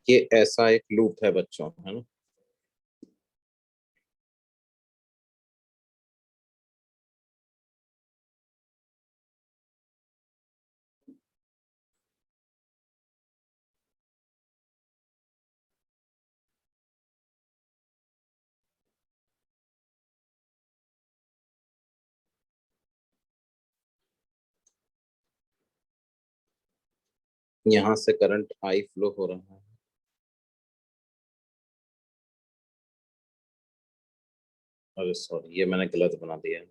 ये ऐसा एक लूप है बच्चों, है ना। यहाँ से करंट आई फ्लो हो रहा है। अरे सॉरी, ये मैंने गलत बना दिया है।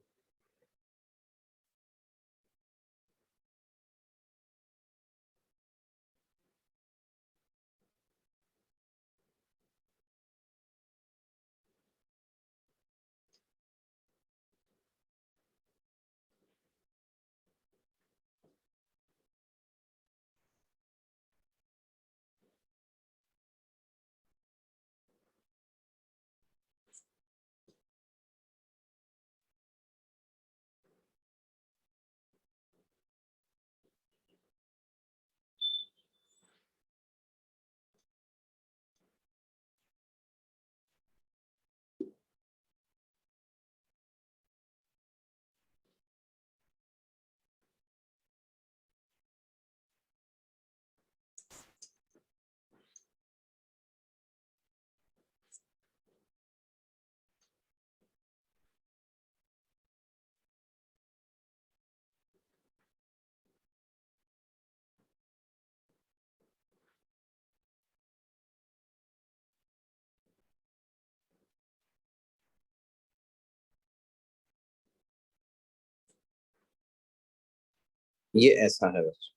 ये ऐसा है बच्चों,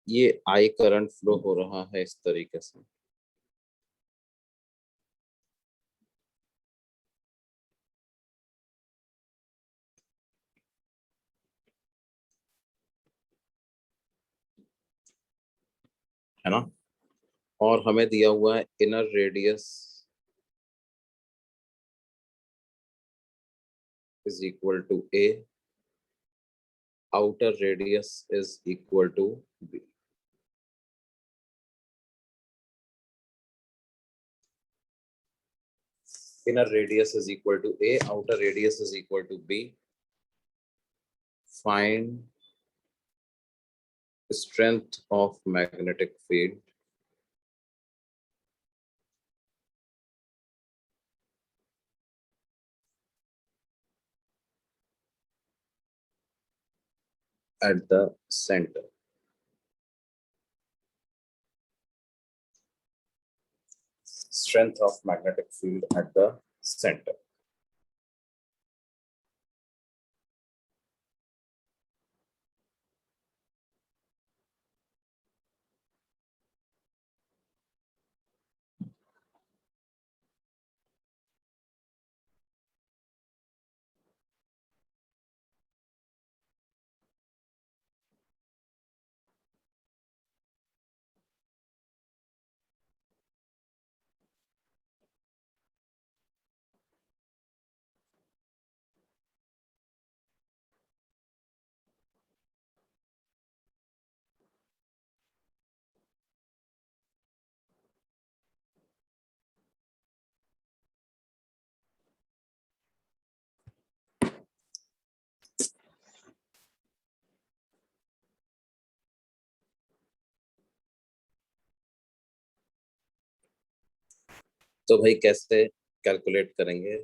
ये आई करंट फ्लो हो रहा है इस तरीके से। है ना। और हमें दिया हुआ है inner radius is equal to A, outer radius is equal to B. inner radius is equal to a, outer radius is equal to b. Find strength of magnetic field at the center. Strength of magnetic field at the center. तो भाई कैसे calculate करेंगे?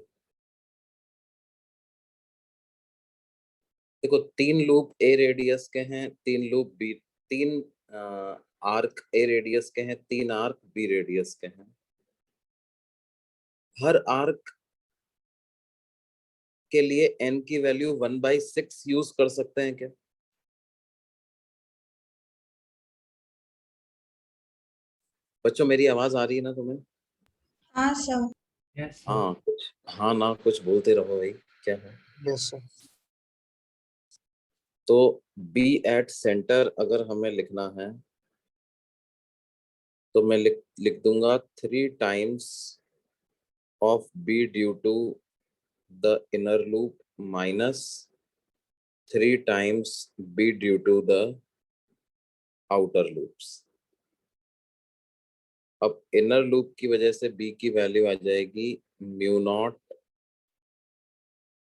देखो, तीन loop ए radius के हैं, तीन loop B, तीन आर्क ए रेडियस के हैं, तीन आर्क बी रेडियस के हैं। हर आर्क के लिए एन की वैल्यू 1/6 यूज कर सकते हैं क्या? बच्चों, मेरी आवाज आ रही है ना तुम्हें? हाँ सर। Yes sir. हाँ कुछ, हाँ ना कुछ बोलते रहो भाई, क्या है। Yes sir. तो बी एट सेंटर अगर हमें लिखना है तो मैं लिख लिख दूंगा 3 times of B due to the inner loop minus 3 times B due to the outer loops. अब इनर लूप की वजह से बी की वैल्यू आ जाएगी mu not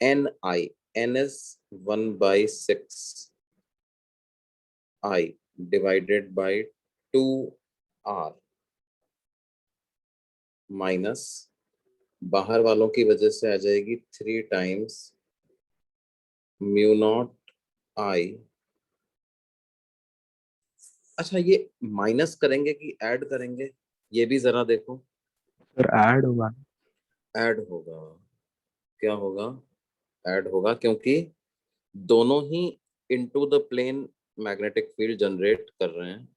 N I, N is 1/6 I divided by 2 R minus बाहर वालों की वजह से आ जाएगी 3 टाइम्स म्यू नॉट आई। अच्छा, ये माइनस करेंगे कि ऐड करेंगे, ये भी जरा देखो। सर ऐड होगा। ऐड होगा। क्या होगा? ऐड होगा, क्योंकि दोनों ही into the plane magnetic field generate कर रहे हैं।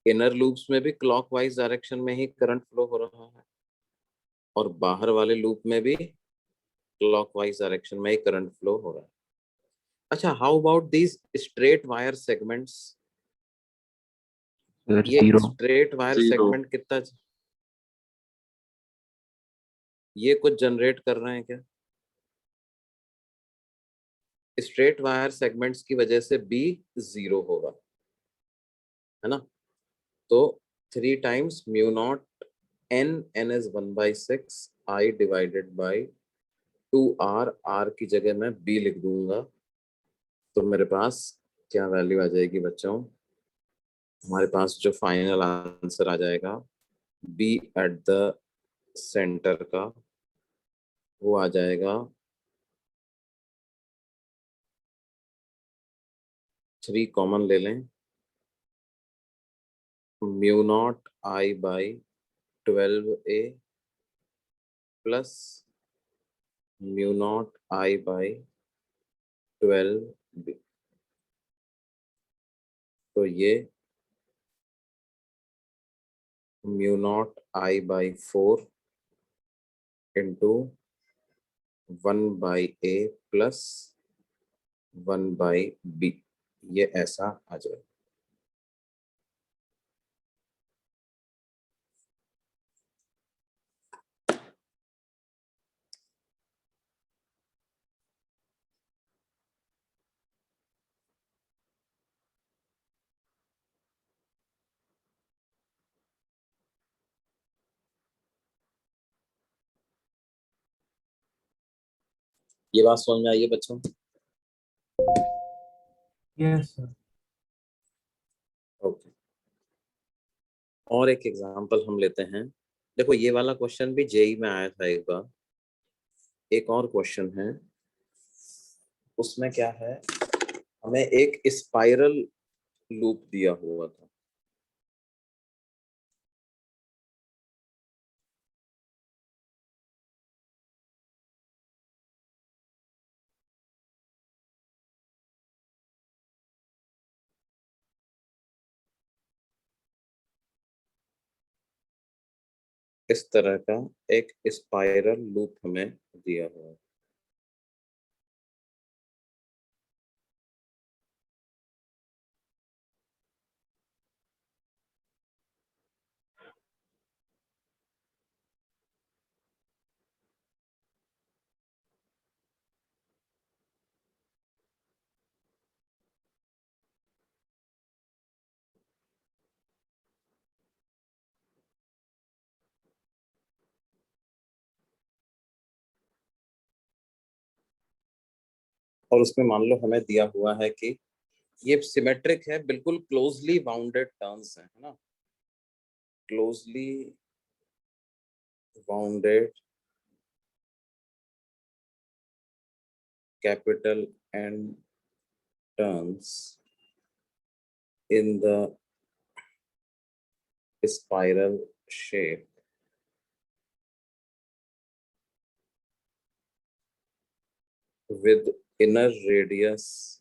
इनर लूप्स में भी क्लॉकवाइज डायरेक्शन में ही करंट फ्लो हो रहा है, और बाहर वाले लूप में भी क्लॉकवाइज डायरेक्शन में ही करंट फ्लो हो रहा है। अच्छा, how about these straight wire segments? Sir ये 0। स्ट्रेट वायर सेगमेंट कितना, ये कुछ जनरेट कर रहे हैं क्या? स्ट्रेट वायर सेगमेंट्स की वजह से बी 0 होगा, है ना? तो 3 times mu not N, N is 1/6 I divided by 2 R, R की जगह मैं बी लिख दूंगा। तो मेरे पास क्या वैल्यू आ जाएगी बच्चों? हमारे पास जो फाइनल आंसर आ जाएगा बी एट द सेंटर का, वो आ जाएगा 3 कॉमन ले लें, mu not I by 12 A plus mu not I by 12 B. तो ये mu not I by 4 into 1/a plus 1/b, ये ऐसा आ जाए। ये बात समझ में आई है बच्चों? Yes sir. ओके, और एक एग्जांपल हम लेते हैं। देखो, ये वाला क्वेश्चन भी जेई में आया था एक बार। एक और क्वेश्चन है, उसमें क्या है, हमें एक स्पाइरल लूप दिया हुआ था। इस तरह का एक स्पाइरल लूप हमें दिया हुआ है। और उसमें मान लो हमें दिया हुआ है कि ये सिमेट्रिक है, बिल्कुल क्लोजली बाउंडेड टर्न्स है ना? Closely bounded capital and turns in the spiral shape with inner radius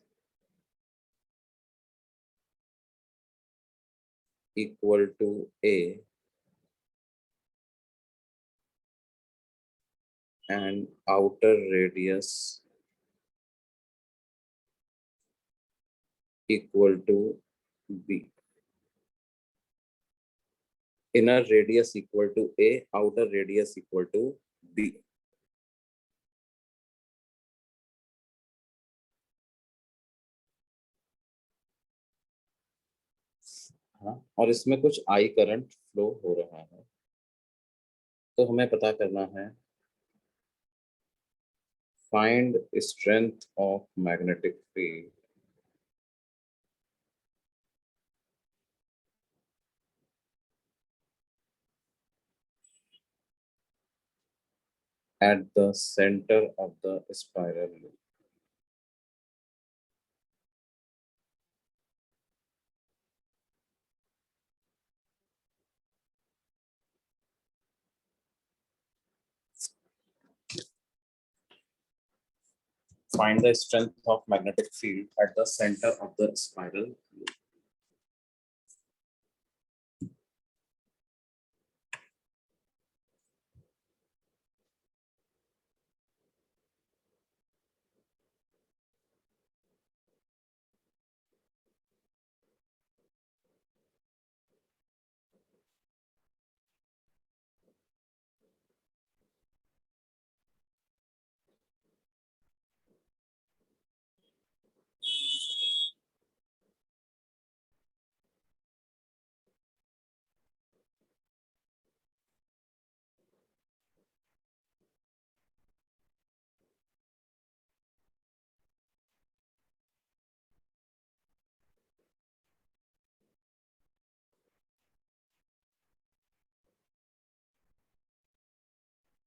equal to A and outer radius equal to B. Inner radius equal to A, outer radius equal to B. हाँ, और इसमें कुछ I current flow हो रहा है, तो हमें पता करना है find strength of magnetic field at the center of the spiral loop. Find the strength of magnetic field at the center of the spiral loop.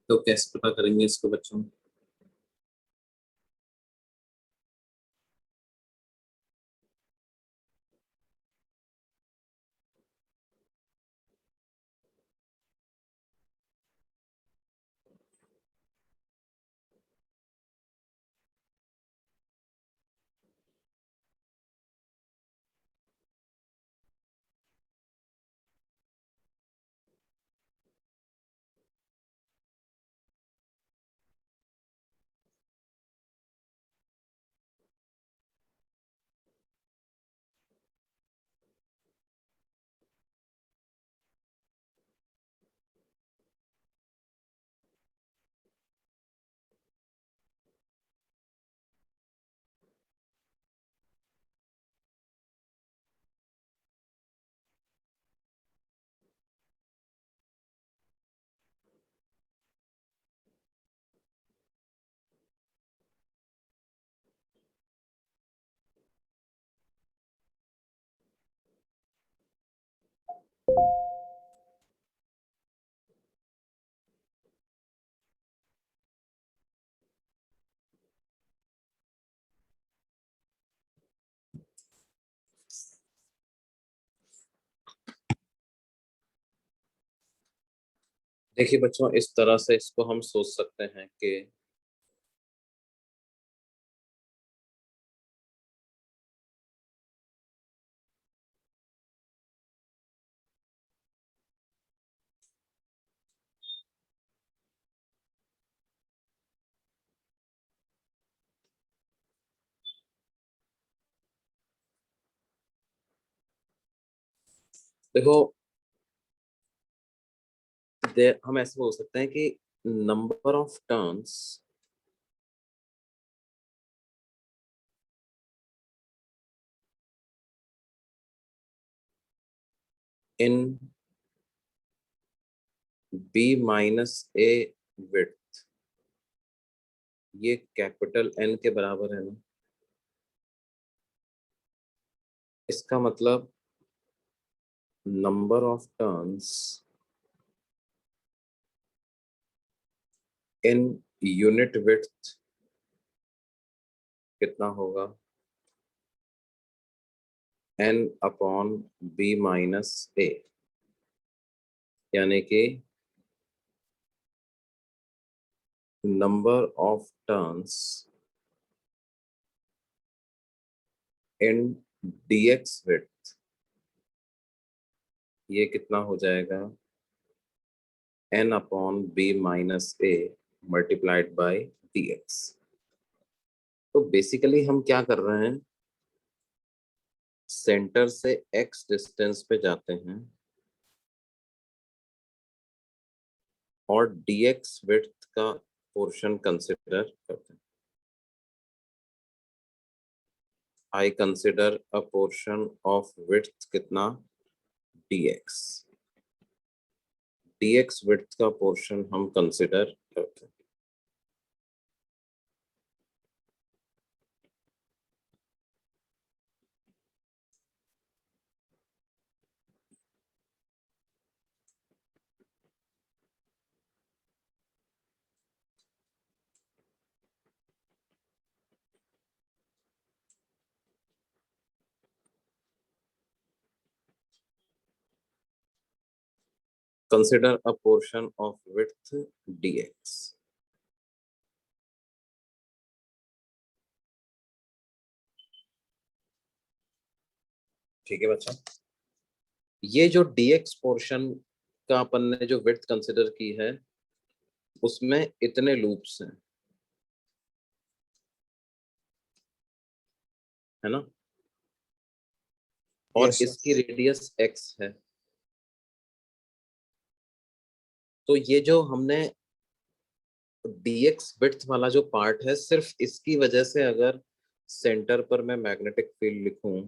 तो कैसे पता करेंगे इसको बच्चों? देखिए बच्चों, इस तरह से इसको हम सोच सकते हैं कि देखो, हम ऐसे बोल सकते हैं कि number of turns in B minus A width, ये कैपिटल एन के बराबर है ना? इसका मतलब number of turns in unit width कितना होगा? N upon B minus A, यानी कि number of turns in dx width, ये कितना हो जाएगा? N upon B minus A multiplied by dx। तो बेसिकली हम क्या कर रहे हैं, सेंटर से x डिस्टेंस पे जाते हैं और dx विड्थ का पोर्शन कंसिडर करते हैं। I consider a portion of width कितना? dx, dx विड्थ का पोर्शन हम कंसिडर करते हैं। Consider a portion of width dx. ठीक है बच्चा, ये जो dx पोर्शन का अपन ने जो विड्थ कंसिडर की है उसमें इतने लूप्स हैं, है ना, और Yes, sir. इसकी रेडियस x है। तो ये जो हमने dx विड्थ वाला जो पार्ट है, सिर्फ इसकी वजह से अगर सेंटर पर मैं मैग्नेटिक फील्ड लिखूं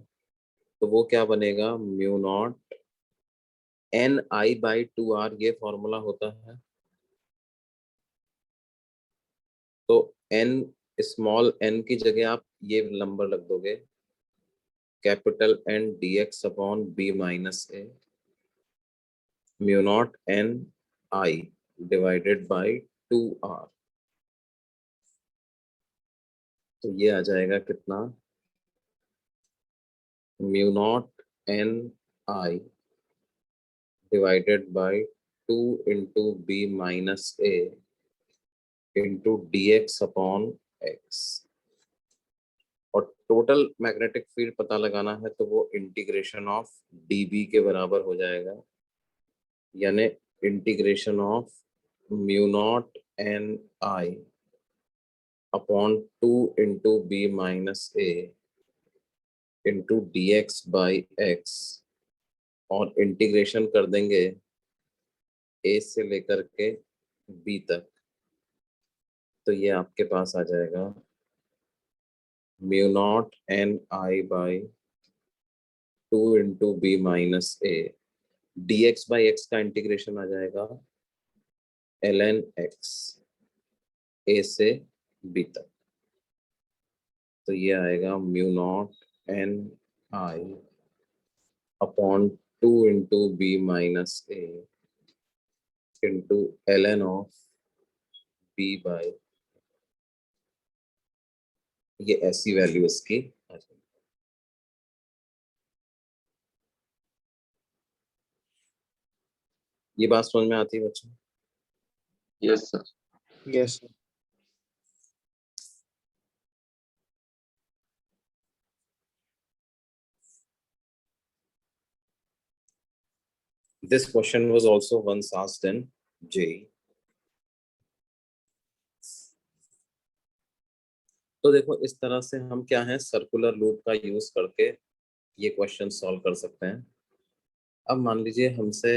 तो वो क्या बनेगा, mu not N I by two R, ये फॉर्मूला होता है। तो n, स्मॉल n की जगह आप ये नंबर रख दोगे, capital N dx upon b minus a, mu naught n i divided by 2r। तो ये आ जाएगा कितना, mu naught n i divided by 2 into b minus a into dx upon x। और टोटल मैग्नेटिक फील्ड पता लगाना है तो वो इंटीग्रेशन ऑफ dB के बराबर हो जाएगा, यानी integration of mu not N I upon 2 into B minus A into D X by X, और इंटीग्रेशन कर देंगे ए से लेकर के बी तक। तो ये आपके पास आ जाएगा mu not N I by 2 into B minus A, D X by X का इंटीग्रेशन आ जाएगा एल एन एक्स, ए से बी तक। तो ये आएगा mu not N I upon 2 into B minus A into L N of B by, ये ऐसी वैल्यू इसकी आ जाएगी। ये बात समझ में आती है बच्चों? Yes, sir. Yes, sir. This question was also once asked in JEE. तो देखो इस तरह से हम क्या है, सर्कुलर लूप का यूज करके ये क्वेश्चन सॉल्व कर सकते हैं। अब मान लीजिए हमसे,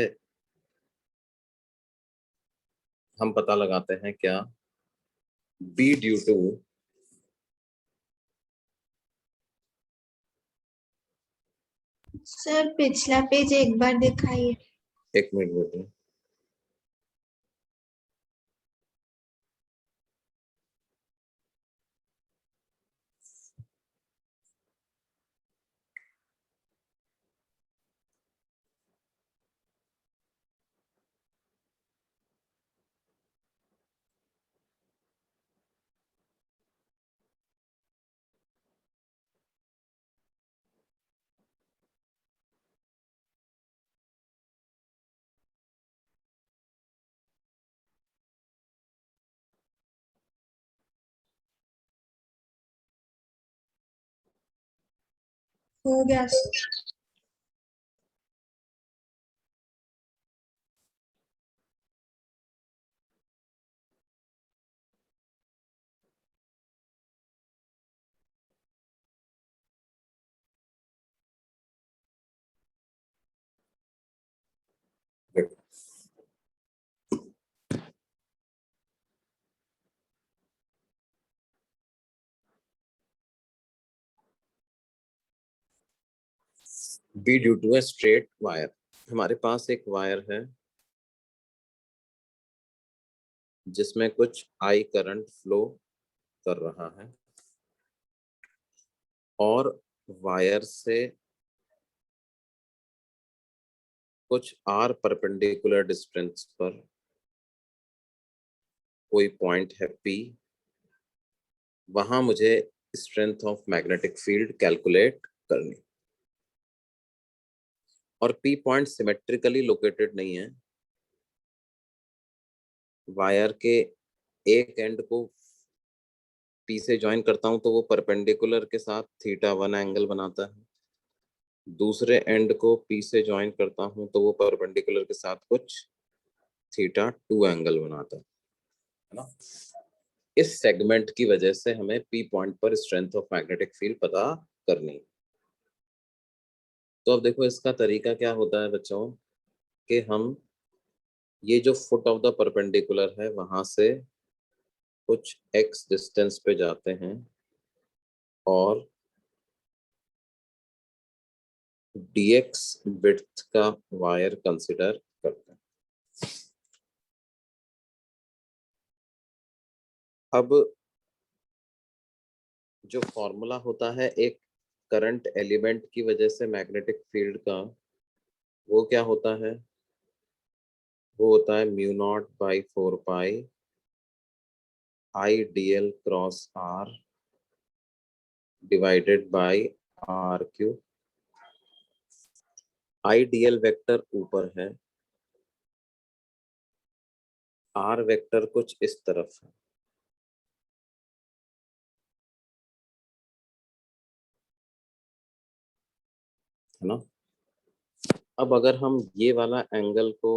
हम पता लगाते हैं क्या, B ड्यू टू, सर पिछला पेज एक बार दिखाइए। एक मिनट बेटे, हो गया sir. B due to a straight wire, हमारे पास एक वायर है जिसमें कुछ आई करंट फ्लो कर रहा है और वायर से कुछ आर परपेंडिकुलर डिस्टेंस पर कोई पॉइंट है पी, वहां मुझे strength of magnetic field calculate करनी। और पी पॉइंट सिमेट्रिकली लोकेटेड नहीं है। वायर के एक एंड को पी से ज्वाइन करता हूं तो वो परपेंडिकुलर के साथ θ1 एंगल बनाता है, दूसरे एंड को पी से ज्वाइन करता हूं तो वो परपेंडिकुलर के साथ कुछ θ2 एंगल बनाता है ना। इस सेगमेंट की वजह से हमें पी पॉइंट पर स्ट्रेंथ ऑफ मैग्नेटिक फील्ड पता करनी। तो अब देखो इसका तरीका क्या होता है बच्चों, कि हम ये जो फुट ऑफ द परपेंडिकुलर है वहां से कुछ x डिस्टेंस पे जाते हैं और dx विड्थ का वायर कंसिडर करते हैं। अब जो फॉर्मूला होता है एक करंट एलिमेंट की वजह से मैग्नेटिक फील्ड का, वो क्या होता है, वो होता है mu not by 4 pi I D L cross R divided by R cube. I D L vector ऊपर है, आर वेक्टर कुछ इस तरफ है ना। अब अगर हम ये वाला एंगल को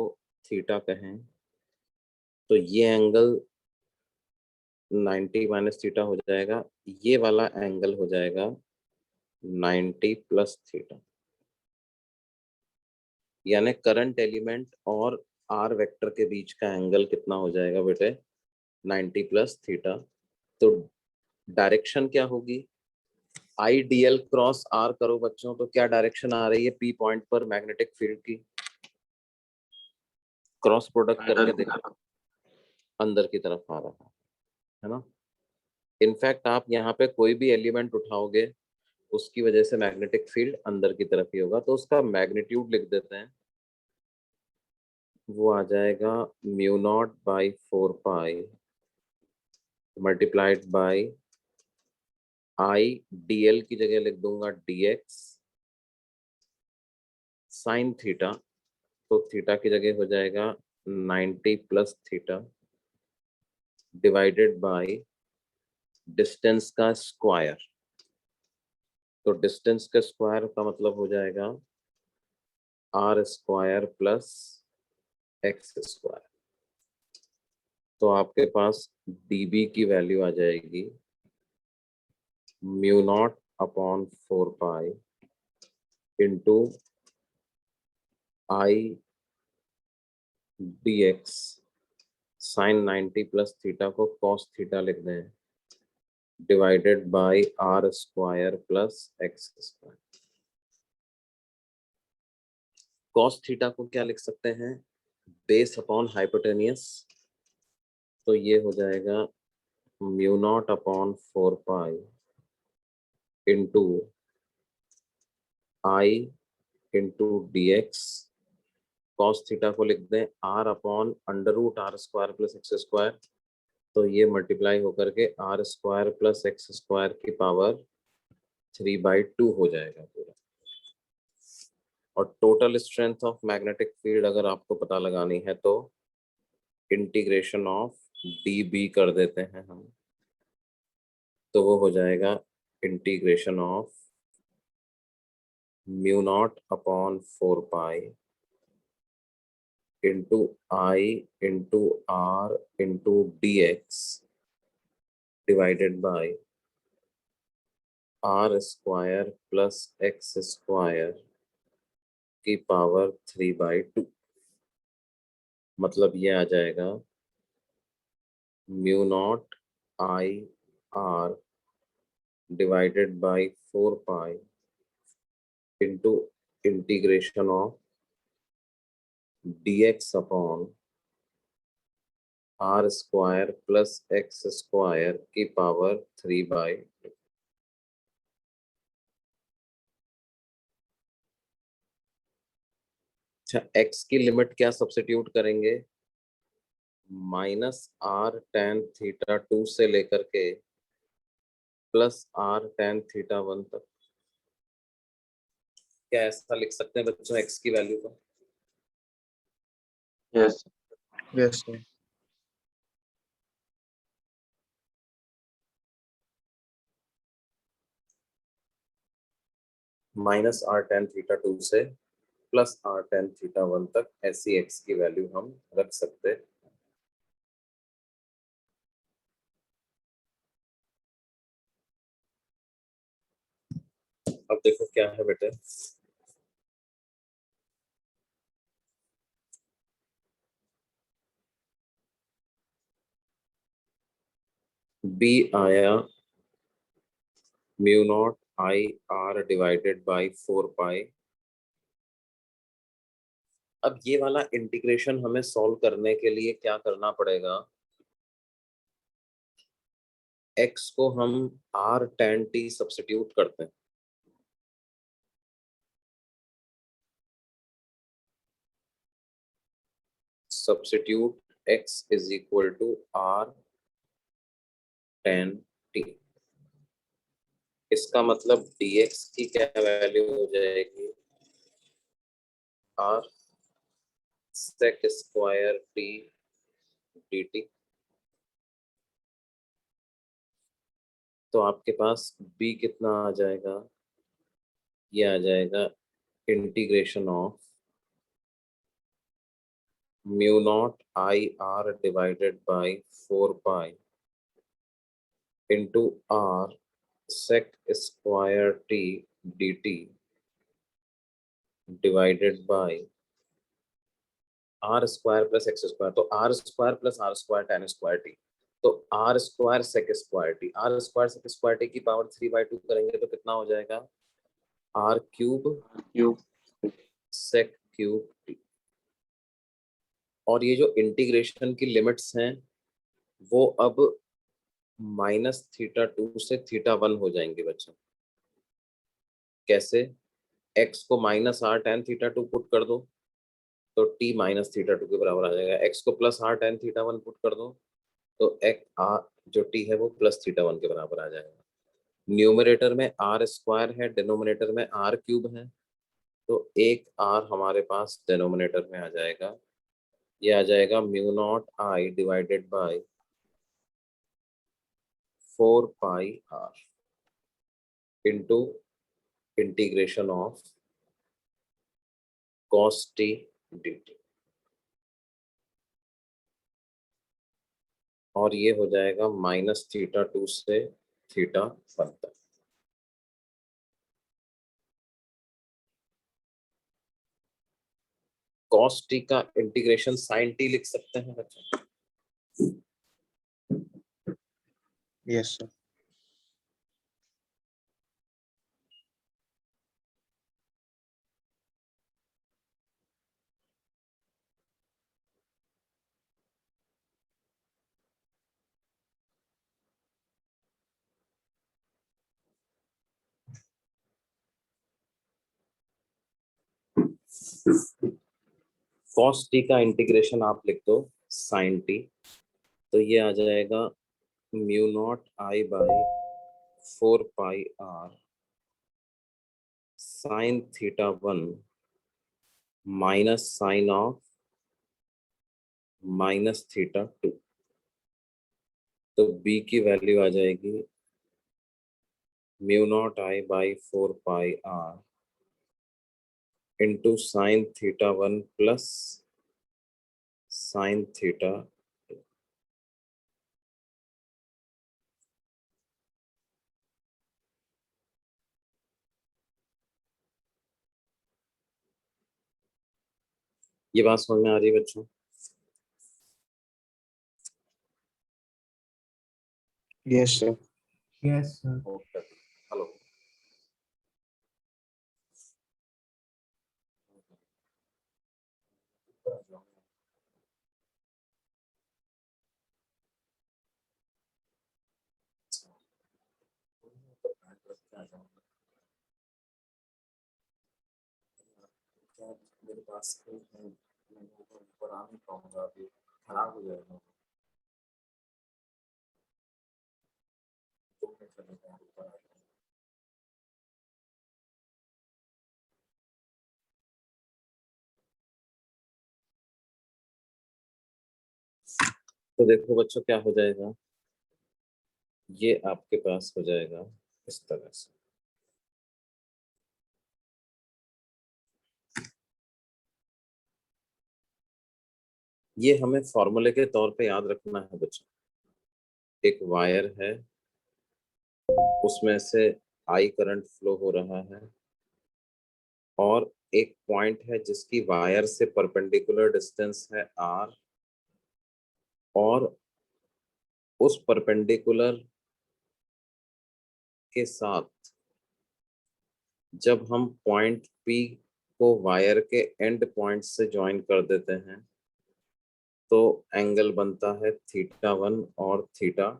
थीटा कहें तो ये एंगल 90 माइनस थीटा हो जाएगा, ये वाला एंगल हो जाएगा 90 प्लस थीटा। यानी करंट एलिमेंट और आर वेक्टर के बीच का एंगल कितना हो जाएगा बेटे, 90 प्लस थीटा। तो डायरेक्शन क्या होगी, I D L cross R करो बच्चों तो क्या डायरेक्शन आ रही है पी पॉइंट पर मैग्नेटिक फील्ड की, क्रॉस प्रोडक्ट करके देखो, अंदर की तरफ आ रहा है ना। इनफैक्ट आप यहाँ पे कोई भी एलिमेंट उठाओगे उसकी वजह से मैग्नेटिक फील्ड अंदर की तरफ ही होगा, तो उसका मैग्नीट्यूड लिख देते हैं। वो आ जाएगा mu not by 4 pi multiplied by I D L की जगह लिख दूंगा डी एक्स साइन थीटा, तो थीटा की जगह हो जाएगा 90 plus theta divided by distance का स्क्वायर। तो डिस्टेंस का स्क्वायर का मतलब हो जाएगा R square plus x square. तो आपके पास dB की वैल्यू आ जाएगी mu not upon 4 pi into I D X sine 90 plus theta को कॉस थीटा लिख दें divided by R square plus x square. Cos theta को क्या लिख सकते हैं, बेस अपॉन हाइपोटेनियस, तो ये हो जाएगा mu not upon 4 pi into I into D x, cos theta को लिख दें R upon under root R square plus x square, तो ये मल्टीप्लाई होकर के R square plus x square की पावर 3/2 हो जाएगा पूरा। और total strength of magnetic field अगर आपको पता लगानी है तो इंटीग्रेशन ऑफ डी बी कर देते हैं हम, तो वो हो जाएगा integration of mu not upon 4 pi into I into R into D X divided by R square plus x square की पावर 3/2। मतलब ये आ जाएगा mu not I R divided by 4 pi into integration of dx upon R square plus x square की power 3/2। अच्छा, x की limit क्या substitute करेंगे? -r tan θ2 से लेकर के +r tan θ1 तक। क्या ऐसा लिख सकते हैं बच्चों x की वैल्यू को? Yes. Yes, sir. -r tan θ2 से +r tan θ1 तक ऐसी x की वैल्यू हम रख सकते हैं। अब देखो क्या है बेटे, b आया μ0I/r/4π। अब ये वाला इंटीग्रेशन हमें सॉल्व करने के लिए क्या करना पड़ेगा? x को हम r tan t सब्स्टिट्यूट करते हैं। Substitute x is equal to r tan t। इसका मतलब dx की क्या वैल्यू हो जाएगी? r sec square t dt। तो आपके पास b कितना आ जाएगा? ये आ जाएगा integration of μ0I/r/4π into r sec square t dt divided by R square plus x square. तो R square plus R square tan square T. तो R square sec square T, R square sec square T की power 3/2 करेंगे तो कितना हो जाएगा? R cube Cube. Sec cube T. और ये जो इंटीग्रेशन की लिमिट्स हैं वो अब -θ2 से θ1 हो जाएंगे बच्चों। कैसे? x को -r tan θ2 पुट कर दो तो t -θ2 के बराबर आ जाएगा। x को +r tan θ1 पुट कर दो तो x r जो t है वो +θ1 के बराबर आ जाएगा। न्यूमरेटर में r स्क्वायर है, डिनोमिनेटर में r क्यूब है, तो एक r हमारे पास डिनोमिनेटर में आ जाएगा। ये आ जाएगा μ0I divided by 4πr into integration of cos t dt। और ये हो जाएगा -θ2 से θ1 तक। cos t का इंटीग्रेशन sin t लिख सकते हैं बच्चों? Yes, sir. cos t का इंटीग्रेशन आप लिख दो sin t, तो ये आ जाएगा μ0I/4πr sin θ1 minus sign of -θ2। तो b की वैल्यू आ जाएगी μ0I/4πr into sign θ1 plus sign θ। ये बात समझ में आ रही है बच्चों? Yes, sir. Yes, sir. Okay, hello. मेरे पास मैं ऊपर आ नहीं पाऊंगा, अभी खराब हो जाएगा। तो देखो बच्चों क्या हो जाएगा, ये आपके पास हो जाएगा इस तरह से। ये हमें फॉर्मूले के तौर पे याद रखना है बच्चों। एक वायर है, उसमें से आई करंट फ्लो हो रहा है, और एक पॉइंट है जिसकी वायर से परपेंडिकुलर डिस्टेंस है आर, और उस परपेंडिकुलर के साथ जब हम पॉइंट पी को वायर के एंड पॉइंट से ज्वाइन कर देते हैं तो एंगल बनता है θ1 और θ2।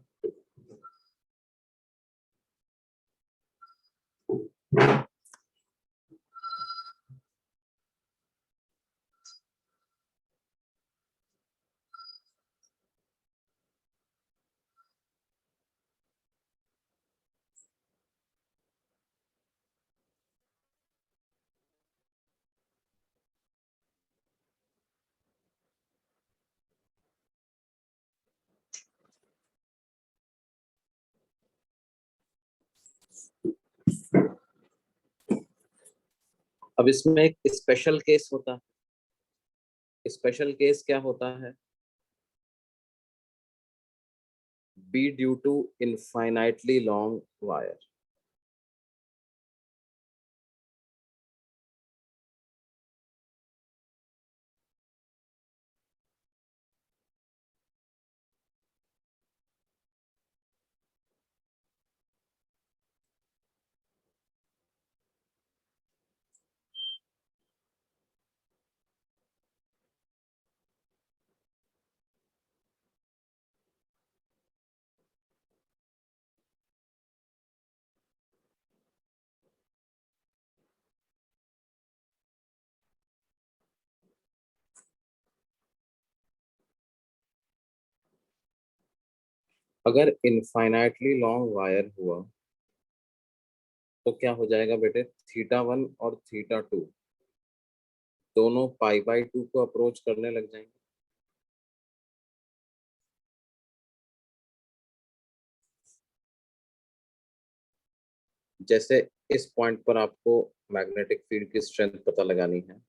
अब इसमें एक स्पेशल केस होता है। स्पेशल केस क्या होता है? B due to infinitely long wire. अगर इनफाइनाइटली लॉन्ग वायर हुआ तो क्या हो जाएगा बेटे, θ1 और θ2 दोनों π/2 को अप्रोच करने लग जाएंगे। जैसे इस पॉइंट पर आपको मैग्नेटिक फील्ड की स्ट्रेंथ पता लगानी है,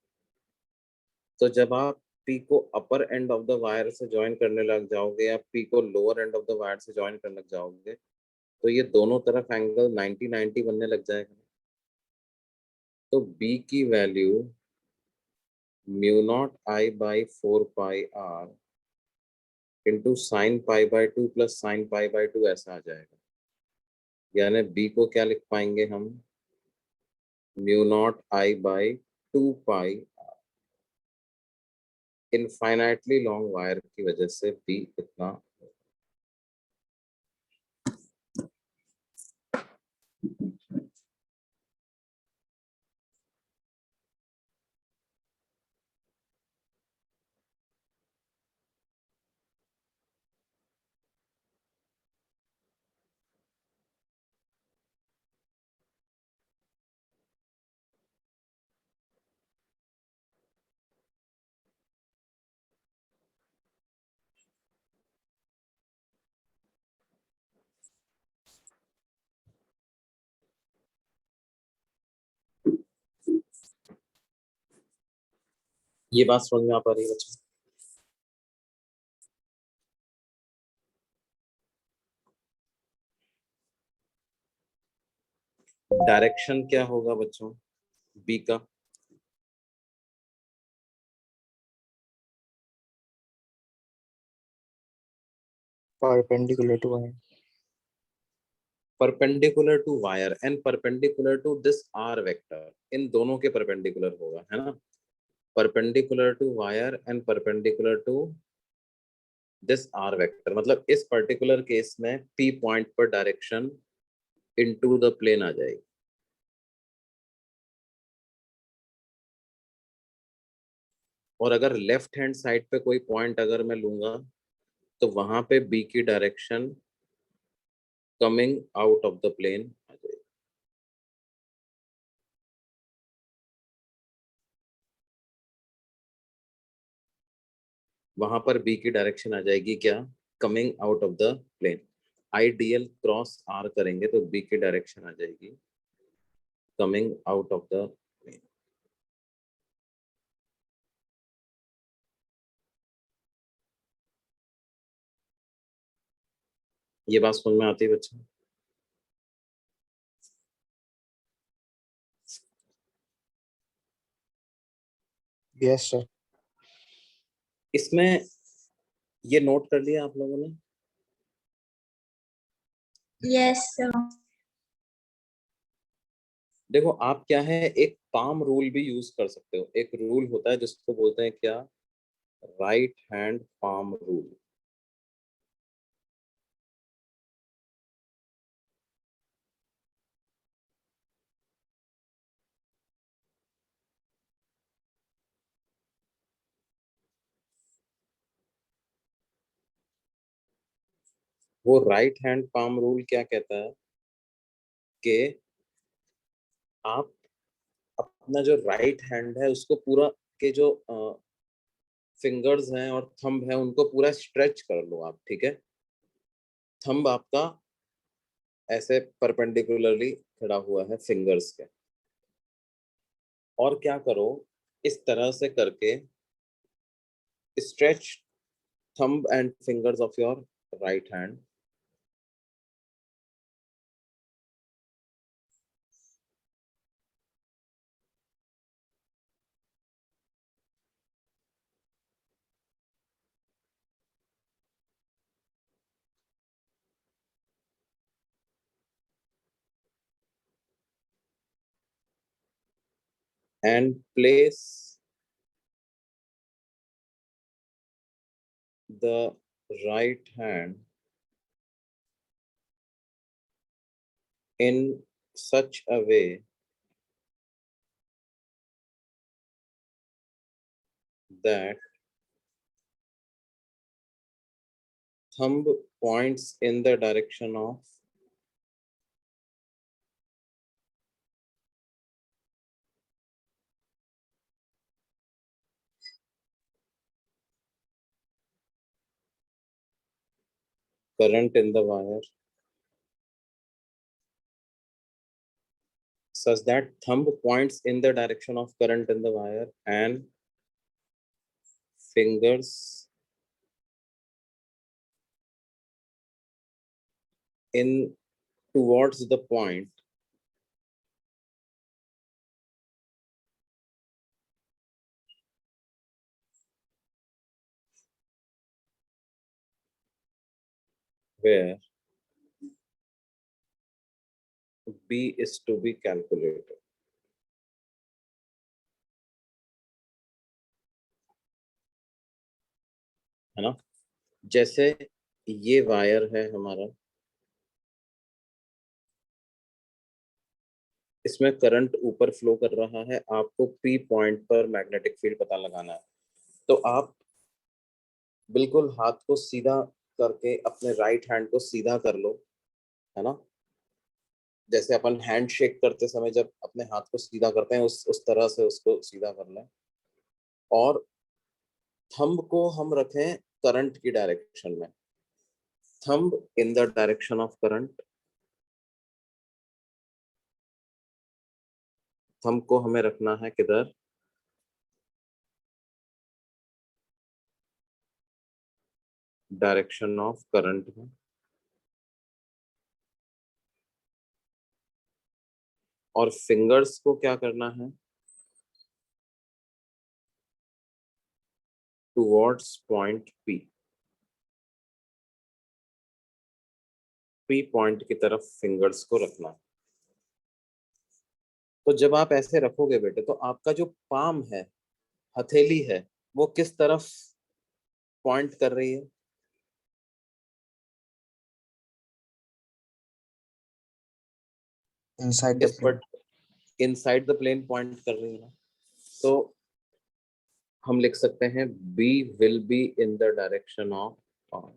तो जब आप पी को अपर एंड ऑफ द वायर से ज्वाइन करने लग जाओगे या पी को lower end of the wire से ज्वाइन करने लग जाओगे तो ये दोनों तरफ एंगल 90-90 बनने लग जाएगा। तो बी की value μ0I/4πr into sine π/2 plus sine π/2 ऐसा आ जाएगा। यानी बी को क्या लिख पाएंगे हम, μ0I/2π। इनफाइनाइटली लॉन्ग वायर की वजह से बी इतना। ये बात समझ में आ पा रही है बच्चों? डायरेक्शन क्या होगा बच्चों बी का? Perpendicular to y. Perpendicular to wire and perpendicular to this R vector, इन दोनों के परपेंडिकुलर होगा, है ना। Perpendicular to wire and perpendicular to this R vector, मतलब इस पर्टिकुलर केस में पी पॉइंट पर डायरेक्शन इनटू द प्लेन आ जाएगी। और अगर लेफ्ट हैंड साइड पे कोई पॉइंट अगर मैं लूंगा तो वहां पे बी की direction coming out of the plane आ जाएगी। वहां पर बी की डायरेक्शन आ जाएगी क्या, coming out of the plane. Ideal cross R करेंगे तो बी की डायरेक्शन आ जाएगी coming out of the plane. ये बात समझ में आती है बच्चा? Yes, sir. इसमें ये नोट कर लिया आप लोगों ने? Yes sir. देखो आप क्या है, एक पाम रूल भी यूज कर सकते हो। एक रूल होता है जिसको बोलते हैं क्या, राइट हैंड पाम रूल। वो राइट हैंड पाम रूल क्या कहता है कि आप अपना जो राइट हैंड है उसको पूरा के जो फिंगर्स हैं और थंब है उनको पूरा स्ट्रेच कर लो आप, ठीक है। थंब आपका ऐसे परपेंडिकुलरली खड़ा हुआ है फिंगर्स के, और क्या करो, इस तरह से करके stretch thumb and fingers of your right hand, and place the right hand in such a way that thumb points in the direction of current in the wire, such that thumb points in the direction of current in the wire and fingers in towards the point where B is to be calculated, है ना। जैसे ये wire है हमारा, इसमें current ऊपर flow कर रहा है, आपको पी पॉइंट पर मैग्नेटिक फील्ड पता लगाना है। तो आप बिल्कुल हाथ को सीधा करके अपने राइट हैंड को सीधा कर लो, है ना। जैसे अपन हैंड शेक करते समय जब अपने हाथ को सीधा करते हैं उस तरह से उसको सीधा कर लें, और थंब को हम रखें करंट की डायरेक्शन में, thumb in the direction of current. Thumb को हमें रखना है किधर, डायरेक्शन ऑफ करंट में। और फिंगर्स को क्या करना है, towards point P, P point की तरफ फिंगर्स को रखना है। तो जब आप ऐसे रखोगे बेटे तो आपका जो पाम है, हथेली है, वो किस तरफ पॉइंट कर रही है, Inside the इस plane. पर इनसाइड द प्लेन पॉइंट कर रही है ना। तो हम लिख सकते हैं B will be in the direction of R.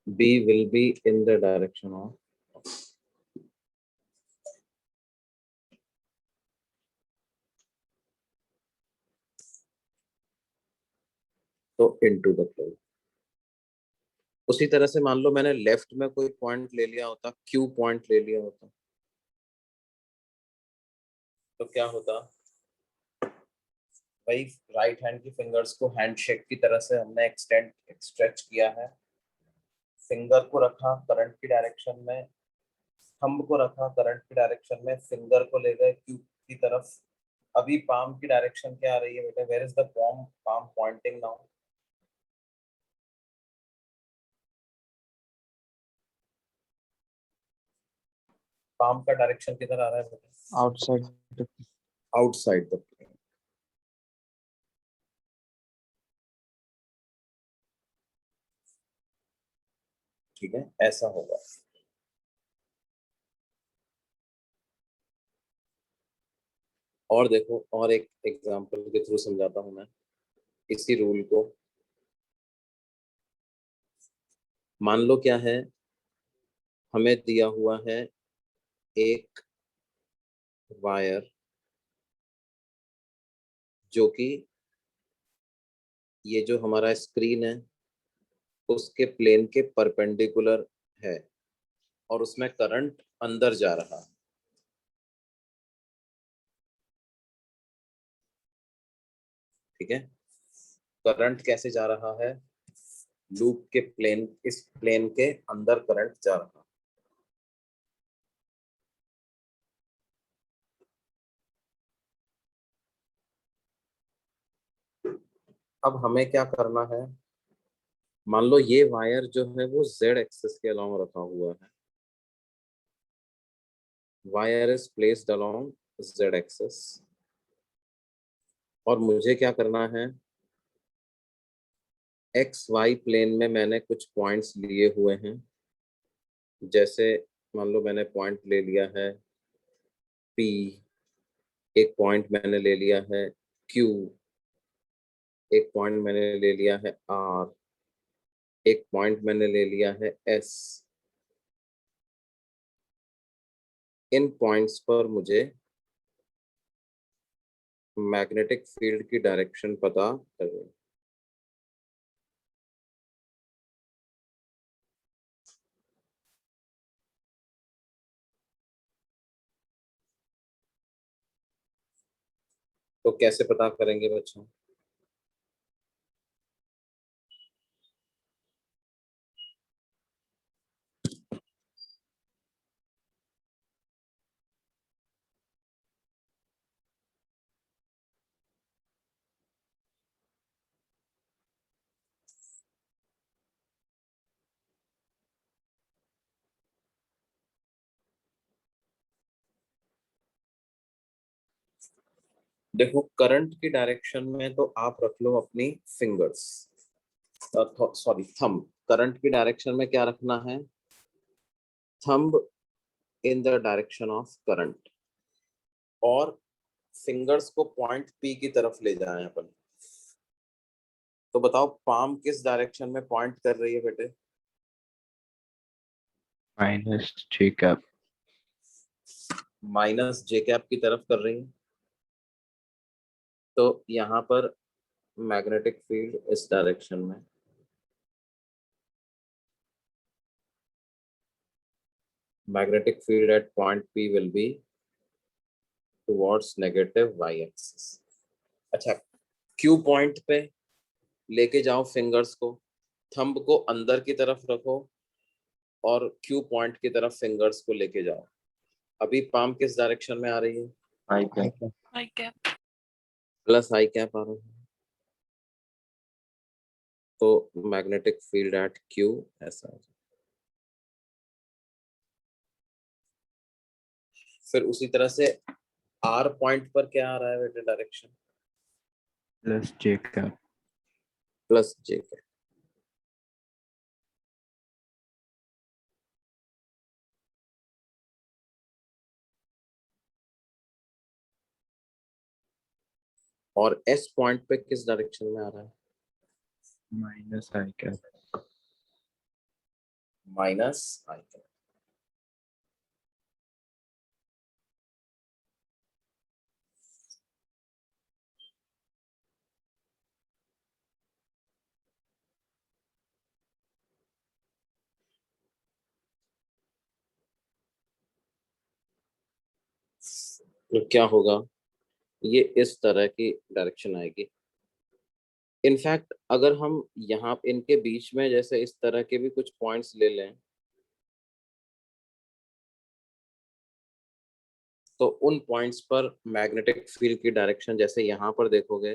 B will be in the direction of R. तो इनटू द प्लेन। उसी तरह से मान लो मैंने लेफ्ट में कोई पॉइंट ले लिया होता, Q पॉइंट ले लिया होता, तो क्या होता भाई, राइट हैंड की फिंगर्स को हैंडशेक की तरह से हमने स्ट्रेच किया है, फिंगर को रखा करंट की डायरेक्शन में, थंब को रखा करंट की डायरेक्शन में, फिंगर को ले गए Q की तरफ। अभी पाम की डायरेक्शन क्या आ रही है बेटा? Where is the palm pointing now? Palm का डायरेक्शन किधर आ रहा है बेटा? Outside. Outside the plane. ठीक है, ऐसा होगा। और देखो, और एक एग्जांपल के थ्रू समझाता हूं मैं इसी रूल को। मान लो क्या है, हमें दिया हुआ है एक वायर जो कि ये जो हमारा स्क्रीन है उसके प्लेन के परपेंडिकुलर है और उसमें करंट अंदर जा रहा है। ठीक है, करंट कैसे जा रहा है? लूप के प्लेन, इस प्लेन के अंदर करंट जा रहा है। अब हमें क्या करना है, मान लो ये वायर जो है वो Z एक्सिस के अलोंग रखा हुआ है, wire is placed along Z axis, और मुझे क्या करना है, एक्स वाई प्लेन में मैंने कुछ पॉइंट्स लिए हुए हैं। जैसे मान लो मैंने पॉइंट ले लिया है P, एक पॉइंट मैंने ले लिया है Q, एक पॉइंट मैंने ले लिया है R, एक पॉइंट मैंने ले लिया है S। इन पॉइंट्स पर मुझे मैग्नेटिक फील्ड की डायरेक्शन पता करनी है। तो कैसे पता करेंगे बच्चों? देखो, करंट की डायरेक्शन में तो आप रख लो अपनी फिंगर्स, सॉरी थंब। करंट की डायरेक्शन में क्या रखना है? Thumb in the direction of current, और फिंगर्स को पॉइंट P की तरफ ले जाएं अपन। तो बताओ पाम किस डायरेक्शन में पॉइंट कर रही है बेटे? Minus J cap. Minus J cap की तरफ कर रही है। तो यहाँ पर मैग्नेटिक फील्ड इस डायरेक्शन में, magnetic field at point P will be towards negative y axis। अच्छा, Q पॉइंट पे लेके जाओ फिंगर्स को, थंब को अंदर की तरफ रखो और Q पॉइंट की तरफ फिंगर्स को लेके जाओ। अभी पाम किस डायरेक्शन में आ रही है? I cap. I cap. Plus I cap आ रहा है। तो मैग्नेटिक फील्ड एट Q ऐसा है। फिर उसी तरह से R पॉइंट पर क्या आ रहा है बेटे direction? Plus J cap. Plus J cap. और एस पॉइंट पे किस डायरेक्शन में आ रहा है? minus I cap. Minus I cap. तो क्या होगा, ये इस तरह की डायरेक्शन आएगी। इनफैक्ट अगर हम यहाँ इनके बीच में जैसे इस तरह के भी कुछ पॉइंट्स ले लें, तो उन पॉइंट्स पर मैग्नेटिक फील्ड की डायरेक्शन जैसे यहाँ पर देखोगे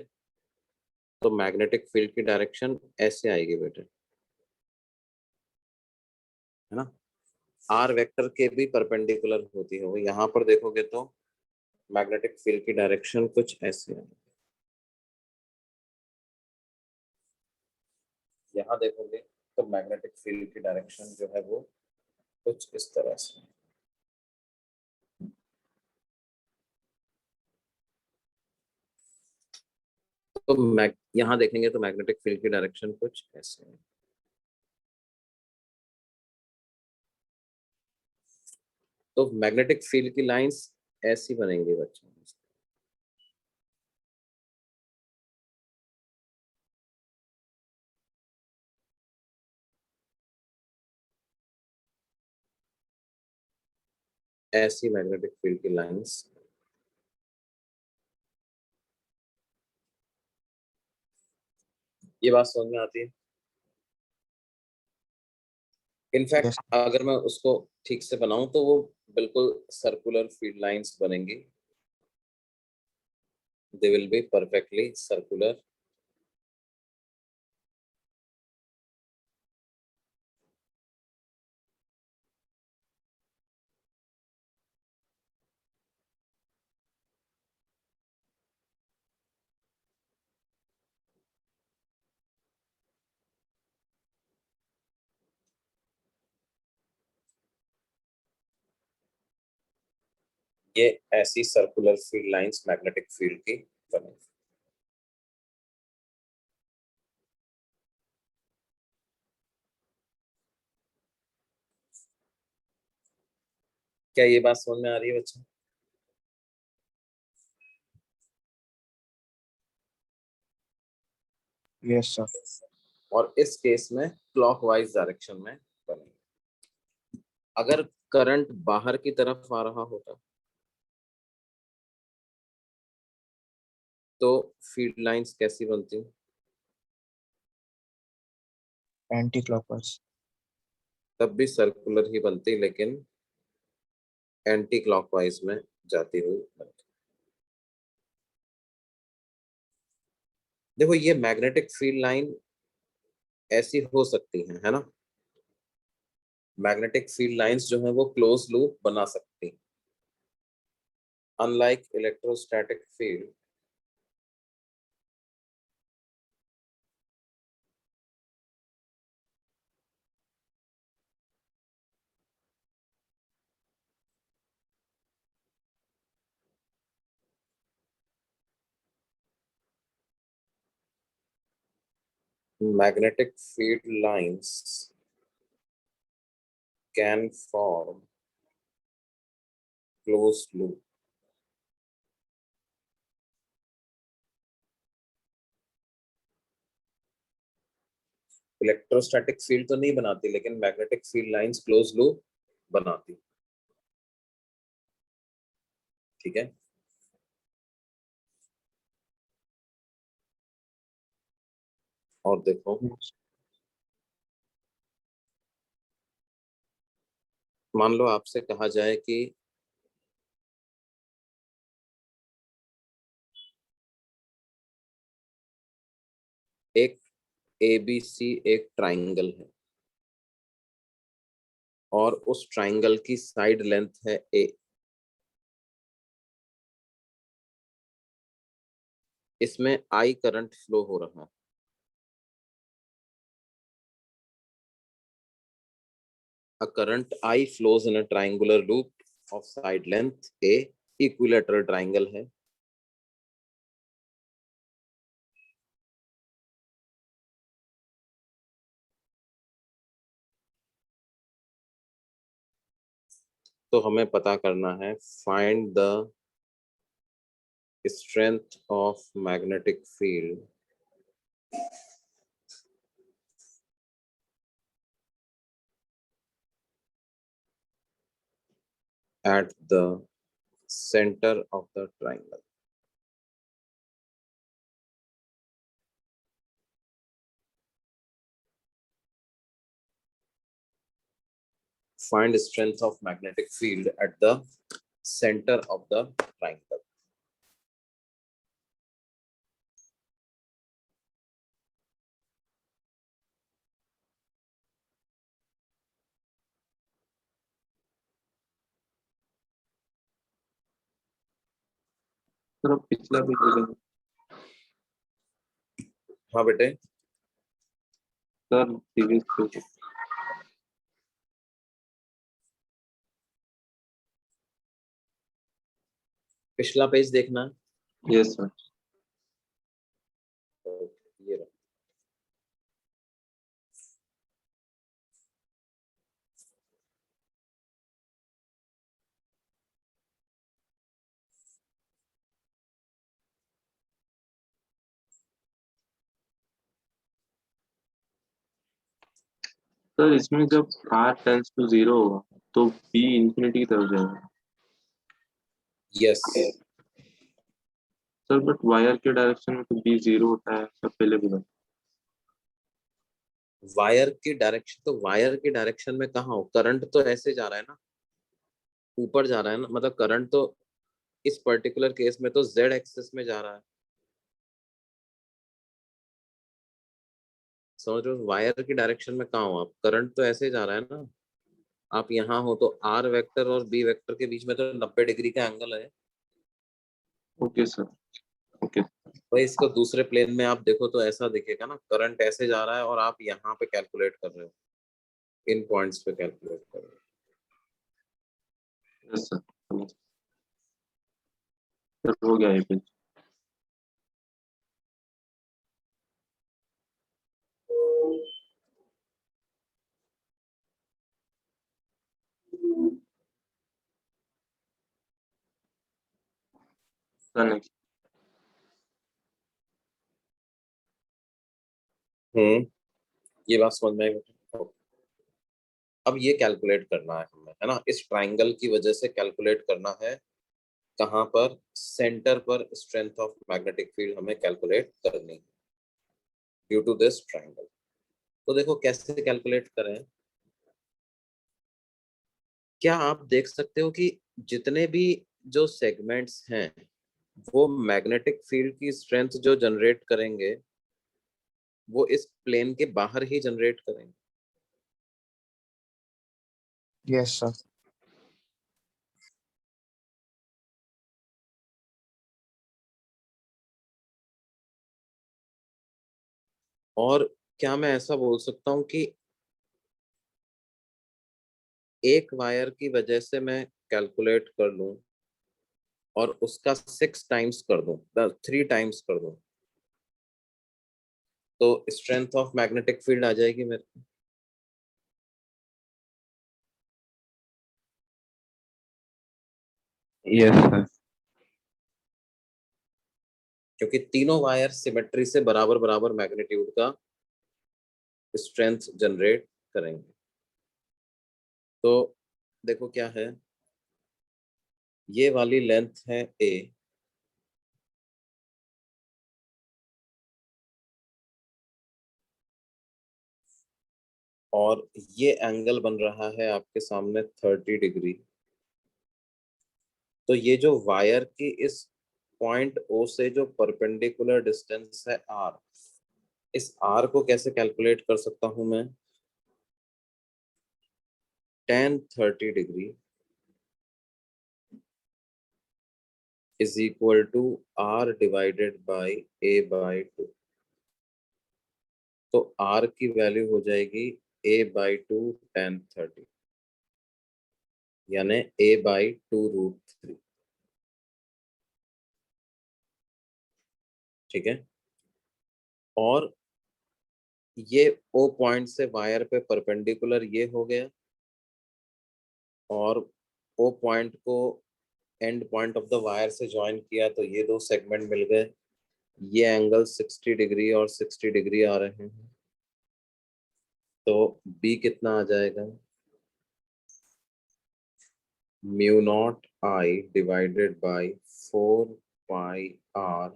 तो मैग्नेटिक फील्ड की डायरेक्शन ऐसे आएगी बेटे, है ना। आर वेक्टर के भी परपेंडिकुलर होती है वो। यहाँ पर देखोगे तो मैग्नेटिक फील्ड की डायरेक्शन कुछ ऐसे आएगी। यहाँ देखोगे तो मैग्नेटिक फील्ड की डायरेक्शन जो है वो कुछ इस तरह से। तो यहाँ देखेंगे तो मैग्नेटिक फील्ड की डायरेक्शन कुछ ऐसे है। तो मैग्नेटिक फील्ड की लाइंस ऐसी बनेंगी बच्चों। ऐसी मैग्नेटिक फील्ड की लाइंस। ये बात समझ में आती है? In fact Yes. अगर मैं उसको ठीक से बनाऊं तो वो बिल्कुल सर्कुलर फील्ड लाइंस बनेंगी। They will be perfectly circular. ये ऐसी circular field lines magnetic field की बनेगी। क्या ये बात समझ में आ रही है बच्चों? Yes, sir. और इस केस में क्लॉकवाइज डायरेक्शन में बनेगी। अगर करंट बाहर की तरफ आ रहा होता तो फील्ड लाइंस कैसी बनती? Anti-clockwise. तब भी सर्कुलर ही बनती, लेकिन एंटी क्लॉकवाइज में जाती हुई बनती। देखो ये मैग्नेटिक फील्ड लाइन ऐसी हो सकती है ना। मैग्नेटिक फील्ड लाइंस जो है वो क्लोज लूप बना सकती, unlike electrostatic field. Magnetic field lines can form closed loop. Electrostatic field तो नहीं बनाती, लेकिन magnetic field lines close loop बनाती। ठीक है। और देखो, Yes. मान लो आपसे कहा जाए कि एक ABC एक ट्राइंगल है और उस ट्राइंगल की साइड लेंथ है A। इसमें I करंट फ्लो हो रहा है। a current I flows in a triangular loop of side length A, equilateral triangle है. तो हमें पता करना है find the strength of magnetic field at the center of the triangle. Find strength of magnetic field at the center of the triangle. Sir अब पिछला भी बोलेंगे हाँ बेटे, सर सीरीज पे पिछला पेज देखना. यस सर ये रहा. सर इसमें जब r टेंस टू 0 होगा तो b इंफिनिटी की तरफ जाएगा. यस, सर बट वायर के डायरेक्शन में तो b 0 होता है, सब पहले बोला. वायर की डायरेक्शन, तो वायर की डायरेक्शन में कहाँ हो? करंट तो ऐसे जा रहा है ना, ऊपर जा रहा है ना, मतलब करंट तो इस पर्टिकुलर केस में तो z एक्सिस में जा रहा है. समझ रहे हो? वायर की डायरेक्शन में कहाँ हो आप? करंट तो ऐसे जा रहा है ना. आप यहाँ हो तो r वेक्टर और b वेक्टर के बीच में तो 90 डिग्री का एंगल है. Okay sir, okay. भाई इसको दूसरे प्लेन में आप देखो तो ऐसा दिखेगा ना, करंट ऐसे जा रहा है और आप यहाँ पे कैलकुलेट कर रहे हो, इन पॉइंट्स पे कैलकुलेट कर रहे हो. यस सर, सर हो गया ये पेज. Sir next. ये बात समझ में आई बेटा? अब ये कैलकुलेट करना है हमें, है ना, इस ट्राइंगल की वजह से कैलकुलेट करना है. कहाँ पर? सेंटर पर स्ट्रेंथ ऑफ मैग्नेटिक फील्ड हमें कैलकुलेट करनी है ड्यू टू दिस ट्राइंगल. तो देखो कैसे कैलकुलेट करें. क्या आप देख सकते हो कि जितने भी जो सेगमेंट्स हैं वो मैग्नेटिक फील्ड की स्ट्रेंथ जो जनरेट करेंगे वो इस प्लेन के बाहर ही जनरेट करेंगे. Yes, sir. और क्या मैं ऐसा बोल सकता हूँ कि एक वायर की वजह से मैं कैलकुलेट कर लूं और उसका 6 टाइम्स कर दूं, 3 टाइम्स कर दूं, तो स्ट्रेंथ ऑफ मैग्नेटिक फील्ड आ जाएगी मेरे को. Yes sir. क्योंकि तीनों वायर सिमेट्री से बराबर बराबर मैग्नीट्यूड का स्ट्रेंथ जनरेट करेंगे. तो देखो क्या है, ये वाली लेंथ है a, और ये एंगल बन रहा है आपके सामने 30 डिग्री. तो ये जो वायर की इस पॉइंट O से जो परपेंडिकुलर डिस्टेंस है r, इस r को कैसे कैलकुलेट कर सकता हूं मैं? tan 30 degree is equal to r divided by a by 2. तो r की वैल्यू हो जाएगी a बाय 2 tan 30. यानी a/2√3। ठीक है, और ये O पॉइंट से वायर पे परपेंडिकुलर ये हो गया, और O पॉइंट को and point of the wire से ज्वाइन किया तो ये दो सेगमेंट मिल गए। ये एंगल 60 डिग्री और 60 डिग्री आ रहे हैं, तो B कितना आ जाएगा? μ0I divided by 4πr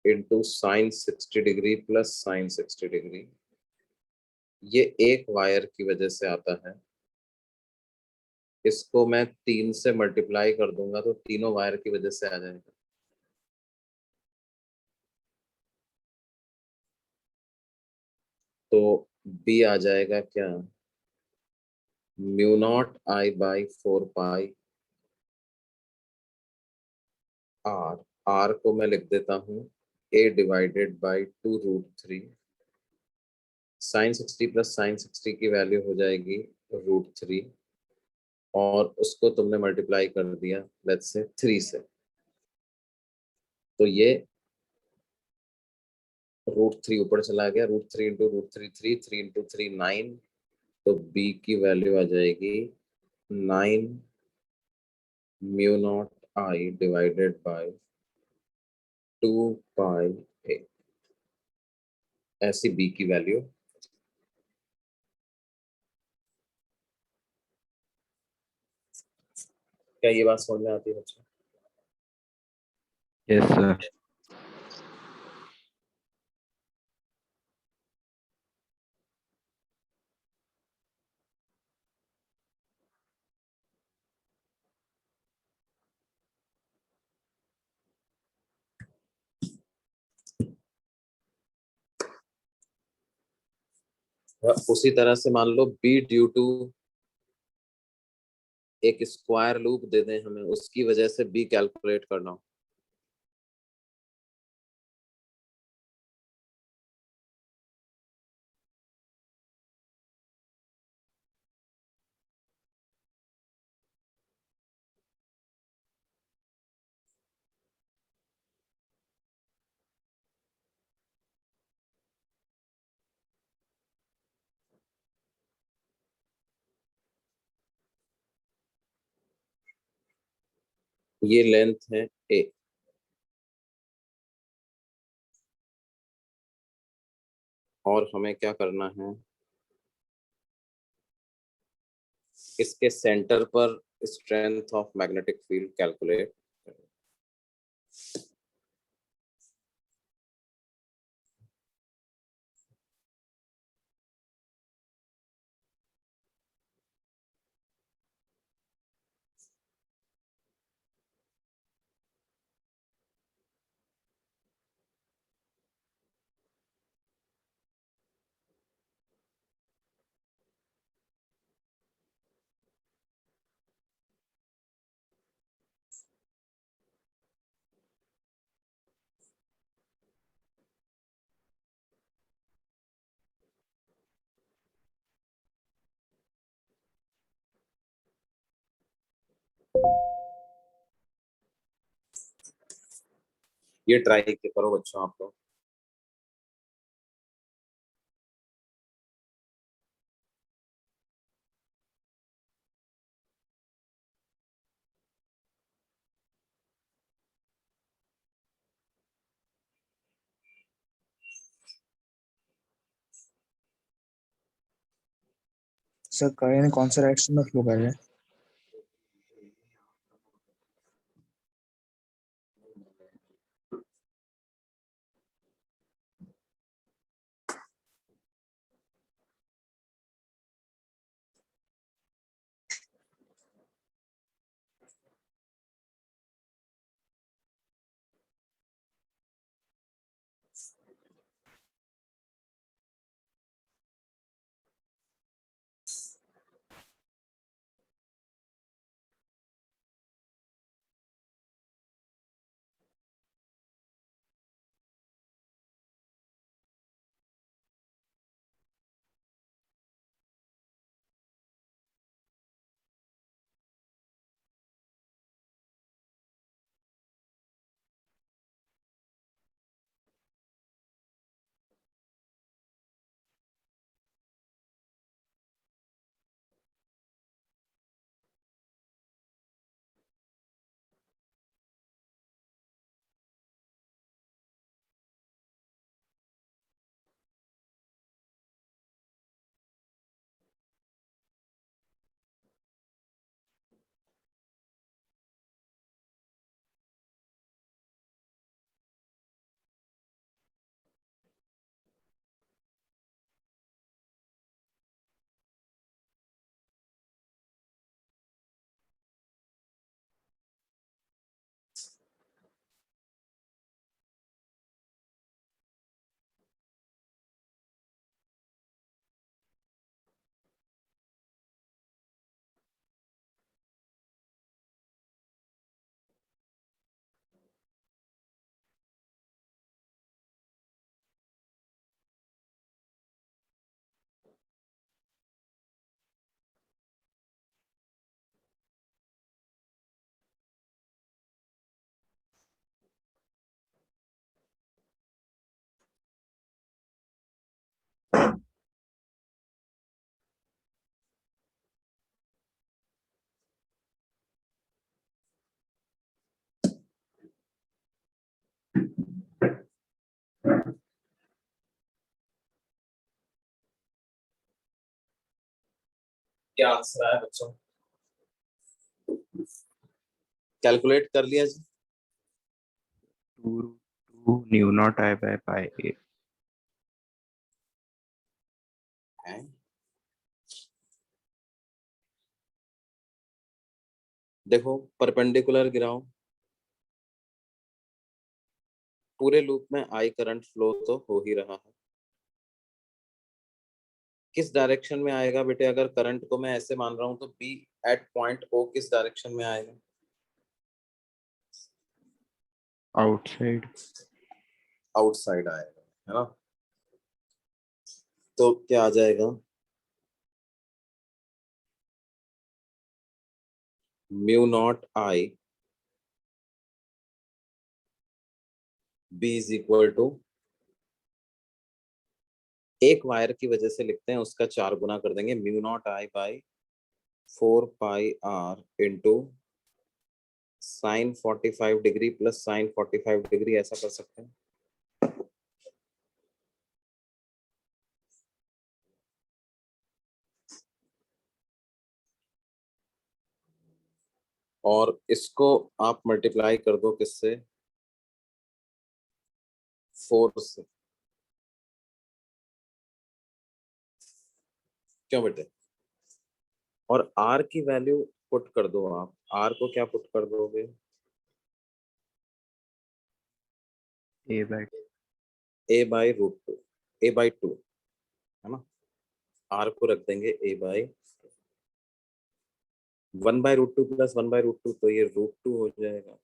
into sine 60 degree plus sine 60 degree. ये एक वायर की वजह से आता है, इसको मैं 3 से मल्टीप्लाई कर दूंगा तो तीनों वायर की वजह से आ जाएगा। तो बी आ जाएगा क्या? μ0I/4π r। r को मैं लिख देता हूँ a divided by 2√3। Sine 60 plus sine 60 की वैल्यू हो जाएगी √3, और उसको तुमने मल्टीप्लाई कर दिया लेट्स से 3 से, तो ये √3 ऊपर चला गया। √3 इंटू √3 3 इंटू 3 9, तो b की वैल्यू आ जाएगी 9 μ0I डिवाइडेड बाई 2π, ऐसी b की वैल्यू। क्या ये बात समझ में आती है बच्चों? Yes sir. उसी तरह से मान लो b ड्यू टू एक स्क्वायर लूप दे दें हमें, उसकी वजह से b कैलकुलेट करना हो। ये लेंथ है a, और हमें क्या करना है, इसके सेंटर पर strength of magnetic field calculate. ये ट्राई करो बच्चों आप लोग। सर करंट कौन सा डायरेक्शन में फ्लो कर रहा है? क्या आंसर आया बच्चों? कैलकुलेट कर लिया जी? 2 nu naught I by pi a. हैं? देखो परपेंडिकुलर गिराओ, पूरे लूप में आई करंट फ्लो तो हो ही रहा है। किस डायरेक्शन में आएगा बेटे? अगर करंट को मैं ऐसे मान रहा हूं तो बी एट पॉइंट ओ किस डायरेक्शन में आएगा? Outside. आउटसाइड आएगा, है ना? तो क्या आ जाएगा? Mu not I B is equal to, एक वायर की वजह से लिखते हैं, उसका 4 गुना कर देंगे, mu not I by 4 pi R into sine 45 degree plus sine 45 degree, ऐसा कर सकते हैं। और इसको आप मल्टीप्लाई कर दो किससे? 4 से। क्यों बेटे? और आर की वैल्यू पुट कर दो आप। आर को क्या पुट कर दोगे? A by A by root two, A by two, है ना? आर को रख देंगे ए बाई 1/√2 प्लस 1/√2, तो ये √2 हो जाएगा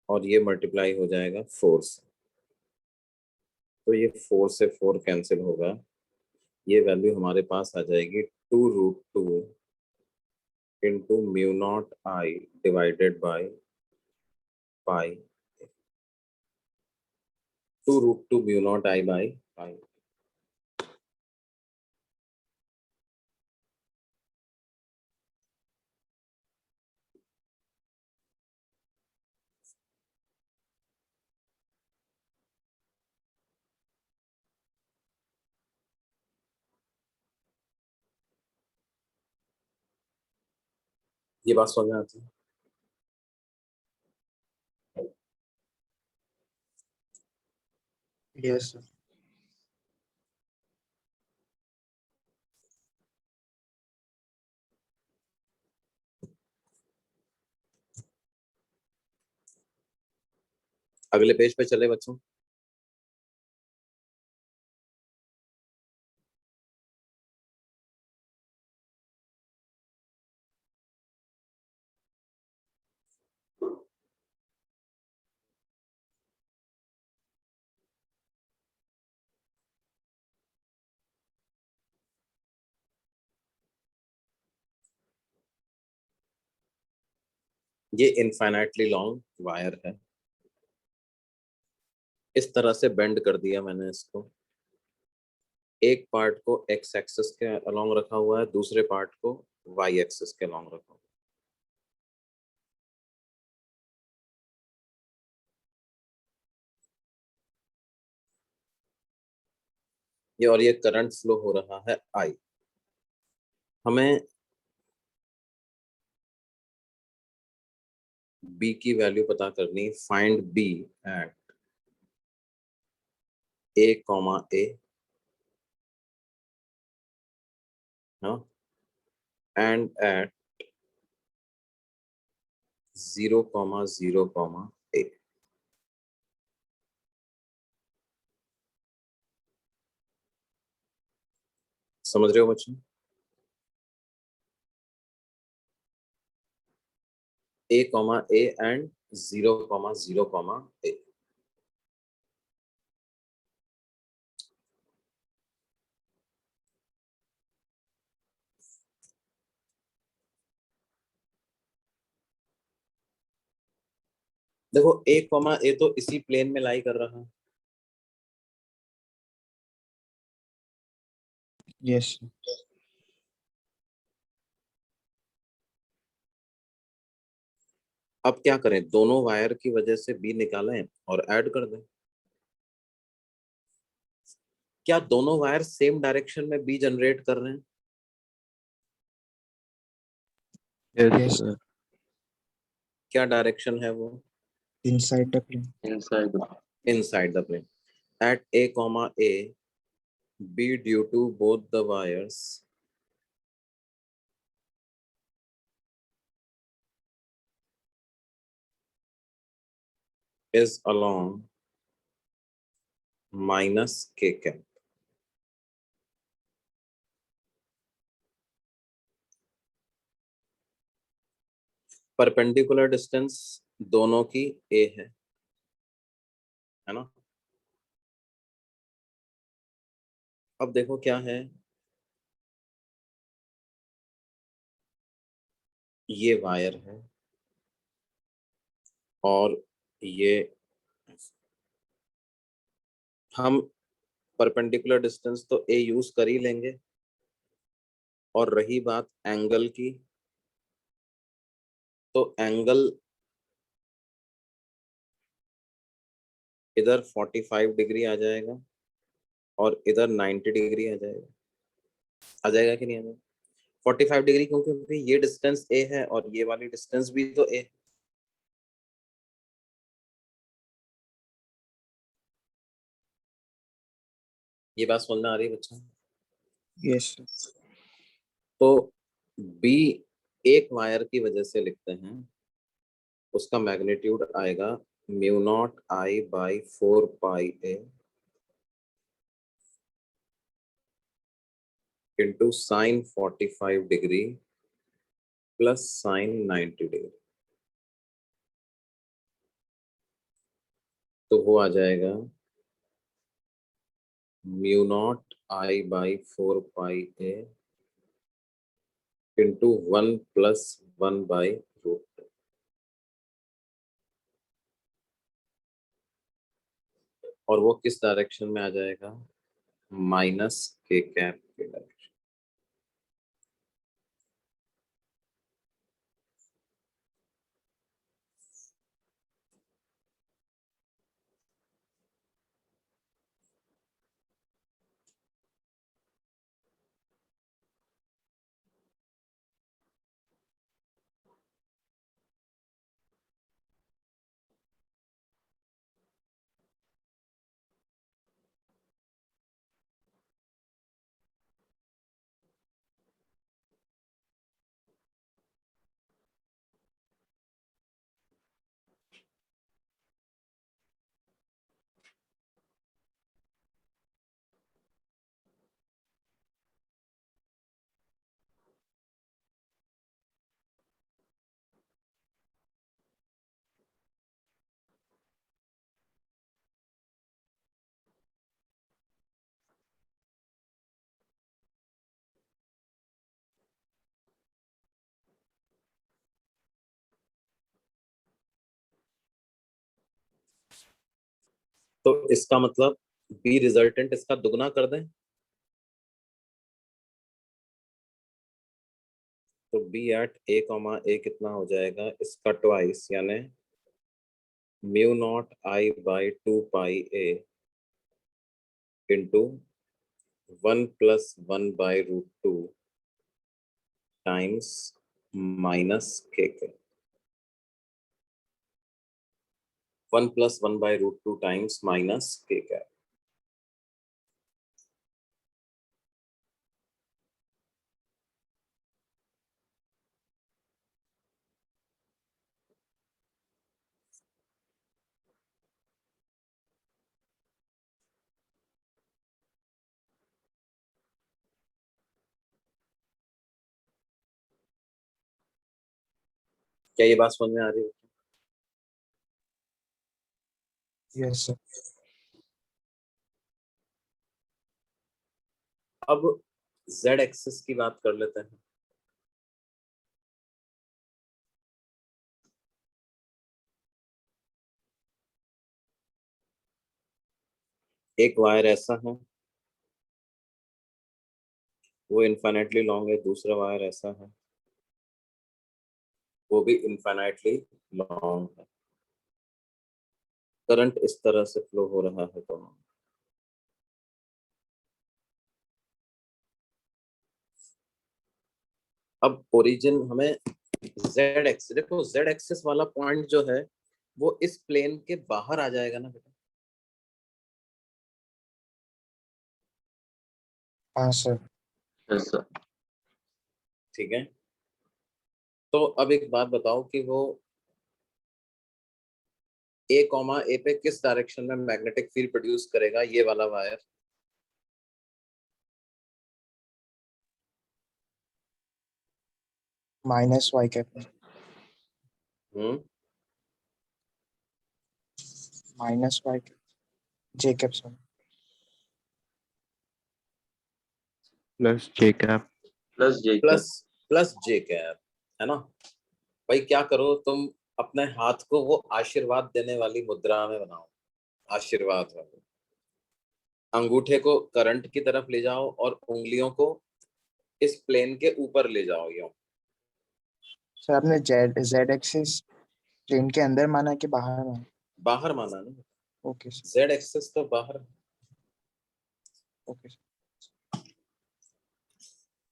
और ये मल्टीप्लाई हो जाएगा 4 से, तो ये 4 से 4 कैंसिल होगा, ये वैल्यू हमारे पास आ जाएगी 2√2 into mu not I divided by pi, 2√2 mu naught I by pi. ये बात समझ में आती है? Yes sir. अगले पेज पे चले बच्चों। ये इनफाइनाइटली लॉन्ग वायर है, इस तरह से बेंड कर दिया मैंने इसको, एक पार्ट को एक्स एक्सिस के अलोंग रखा हुआ है, दूसरे पार्ट को वाई एक्सिस के अलोंग रखा हुआ है। ये और ये करंट फ्लो हो रहा है आई। हमें बी की वैल्यू पता करनी, find B at A comma A, and at 0,0,A। समझ रहे हो बच्चों? A comma A and 0,0,A। देखो A कॉमा A तो इसी प्लेन में लाई कर रहा है, यस सर। अब क्या करें? दोनों वायर की वजह से बी निकालें और ऐड कर दें। क्या दोनों वायर सेम डायरेक्शन में बी जनरेट कर रहे हैं? Yes, Yes. sir. क्या डायरेक्शन है वो? Inside the plane. inside the Inside the plane. At A comma A, B due to both the wires is along minus K cap. Perpendicular distance दोनों की A है ना? अब देखो क्या है, ये वायर है और ये, हम परपेंडिकुलर डिस्टेंस तो A यूज कर ही लेंगे। और रही बात एंगल की, तो एंगल इधर 45 डिग्री आ जाएगा और इधर 90 डिग्री आ जाएगा। आ जाएगा कि नहीं आ जाएगा? 45 डिग्री क्योंकि ये डिस्टेंस ए है और ये वाली डिस्टेंस भी तो ए। ये बात समझ में आ रही है बच्चा? Yes, sir. तो बी एक वायर की वजह से लिखते हैं, उसका मैग्नीट्यूड आएगा mu not I by 4 pi A into sine 45 degree plus sine 90 degree. तो वो आ जाएगा mu not I by 4 pi A into 1 plus 1 by root. और वो किस डायरेक्शन में आ जाएगा? माइनस के कैप के डायरेक्शन। तो इसका मतलब बी रिजल्टेंट इसका दुगना कर दें, तो B at A comma A कितना हो जाएगा? इसका ट्वाइस यानी mu not I by 2 pi A into 1 plus 1 by root 2 times minus K. 1 plus 1 by root 2 times minus K cap. क्या ये बात समझ में आ रही है? Yes, sir. अब z एक्सिस की बात कर लेते हैं। एक वायर ऐसा है, वो इनफाइनाइटली लॉन्ग है। दूसरा वायर ऐसा है, वो भी इनफाइनाइटली लॉन्ग है। करंट इस तरह से फ्लो हो रहा है दोनों। अब ओरिजिन हमें जेड एक्सिस, देखो जेड एक्सिस वाला पॉइंट जो है वो इस प्लेन के बाहर आ जाएगा ना बेटा। हाँ सर। Yes sir. ठीक है, तो अब एक बात बताओ कि वो ए कॉमा ए पे किस डायरेक्शन में मैग्नेटिक फील्ड प्रोड्यूस करेगा ये वाला वायर? माइनस वाई कैप में। हम्म, माइनस वाई कैप, जे cap sir. Plus J cap. Plus जे प्लस प्लस जे कैप, है ना। भाई क्या करो तुम, अपने हाथ को वो आशीर्वाद देने वाली मुद्रा में बनाओ, आशीर्वाद वाली। अंगूठे को करंट की तरफ ले जाओ और उंगलियों को इस प्लेन के ऊपर ले जाओ, यूं। सर आपने जेड जेड एक्सिस प्लेन के अंदर माना कि बाहर माना? बाहर माना ना, ओके सर। जेड एक्सिस तो बाहर। Okay sir.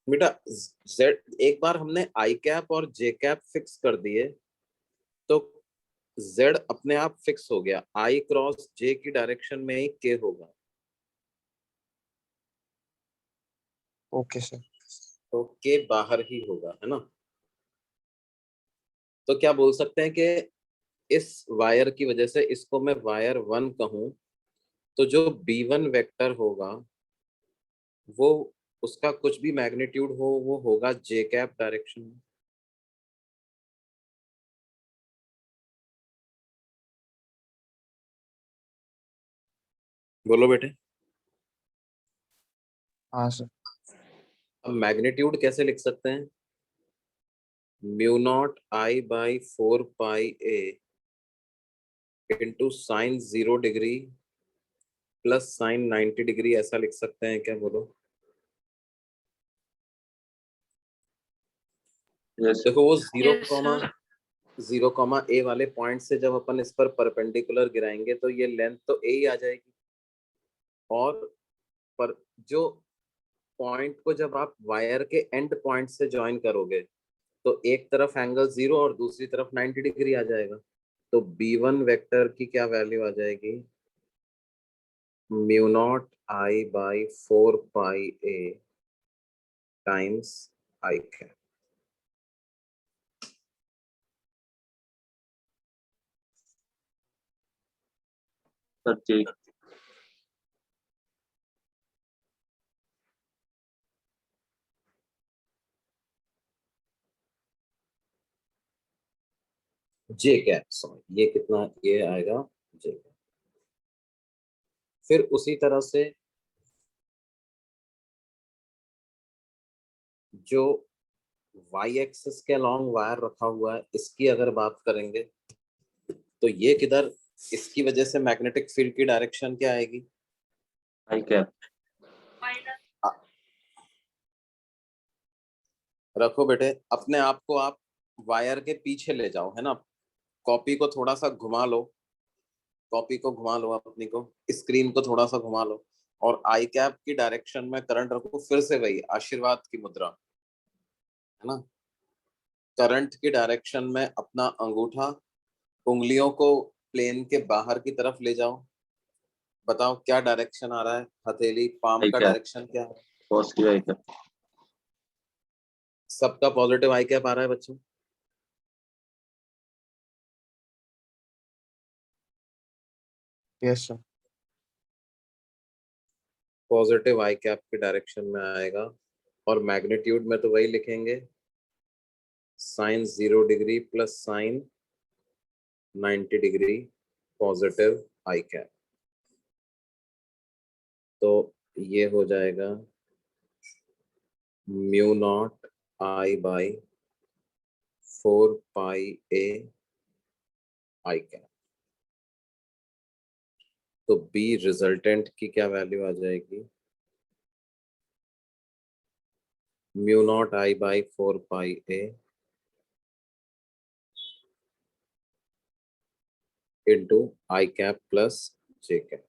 बेटा जेड, एक बार हमने आई कैप और जे कैप फिक्स कर दिए तो जेड अपने आप फिक्स हो गया, आई क्रॉस जे की डायरेक्शन में ही के होगा। Okay sir. तो के बाहर ही होगा, है ना। तो क्या बोल सकते हैं कि इस वायर की वजह से इसको मैं वायर 1 कहूं, तो जो B1 वेक्टर होगा वो, उसका कुछ भी मैग्नीट्यूड हो वो होगा जे कैप डायरेक्शन में। बोलो बेटे। हाँ सर। अब मैग्नीट्यूड कैसे लिख सकते हैं? Mu naught I by 4 pi A into sine 0 degree plus sine 90 degree, ऐसा लिख सकते हैं क्या? बोलो। यस देखो वो जीरो Yes, कॉमा sir. 0 ए वाले पॉइंट से जब अपन इस पर परपेंडिकुलर गिराएंगे तो ये लेंथ तो ए ही आ जाएगी। और पर जो पॉइंट को जब आप वायर के एंड पॉइंट से ज्वाइन करोगे तो एक तरफ एंगल 0 और दूसरी तरफ 90 डिग्री आ जाएगा। तो B1 वेक्टर की क्या वैल्यू आ जाएगी? Mu not I by 4 pi A times I cap. Sir. J J cap, sorry ये कितना ये आएगा, जे कैप। फिर उसी तरह से जो वाई एक्सिस के अलॉन्ग वायर रखा हुआ है इसकी अगर बात करेंगे तो ये किधर, इसकी वजह से मैग्नेटिक फील्ड की डायरेक्शन क्या आएगी? आई कैप। रखो बेटे, अपने आप को आप वायर के पीछे ले जाओ, है ना। कॉपी को थोड़ा सा घुमा लो, कॉपी को घुमा लो, अपनी को स्क्रीन को थोड़ा सा घुमा लो और आई कैप की डायरेक्शन में करंट रखो, फिर से वही आशीर्वाद की मुद्रा, है ना। करंट की डायरेक्शन में अपना अंगूठा, उंगलियों को प्लेन के बाहर की तरफ ले जाओ। बताओ क्या डायरेक्शन आ रहा है, हथेली पाम आई का कैप। डायरेक्शन क्या है? Positive I cap. सबका पॉजिटिव आई कैप आ रहा है बच्चों? Yes sir. Positive I cap की डायरेक्शन में आएगा और मैग्नीट्यूड में तो वही लिखेंगे, sine 0 degree plus sine 90 degree positive I cap. तो ये हो जाएगा mu not I by 4 pi A I cap. तो बी रिजल्टेंट की क्या वैल्यू आ जाएगी? Mu not I by 4 pi A into I cap plus J cap.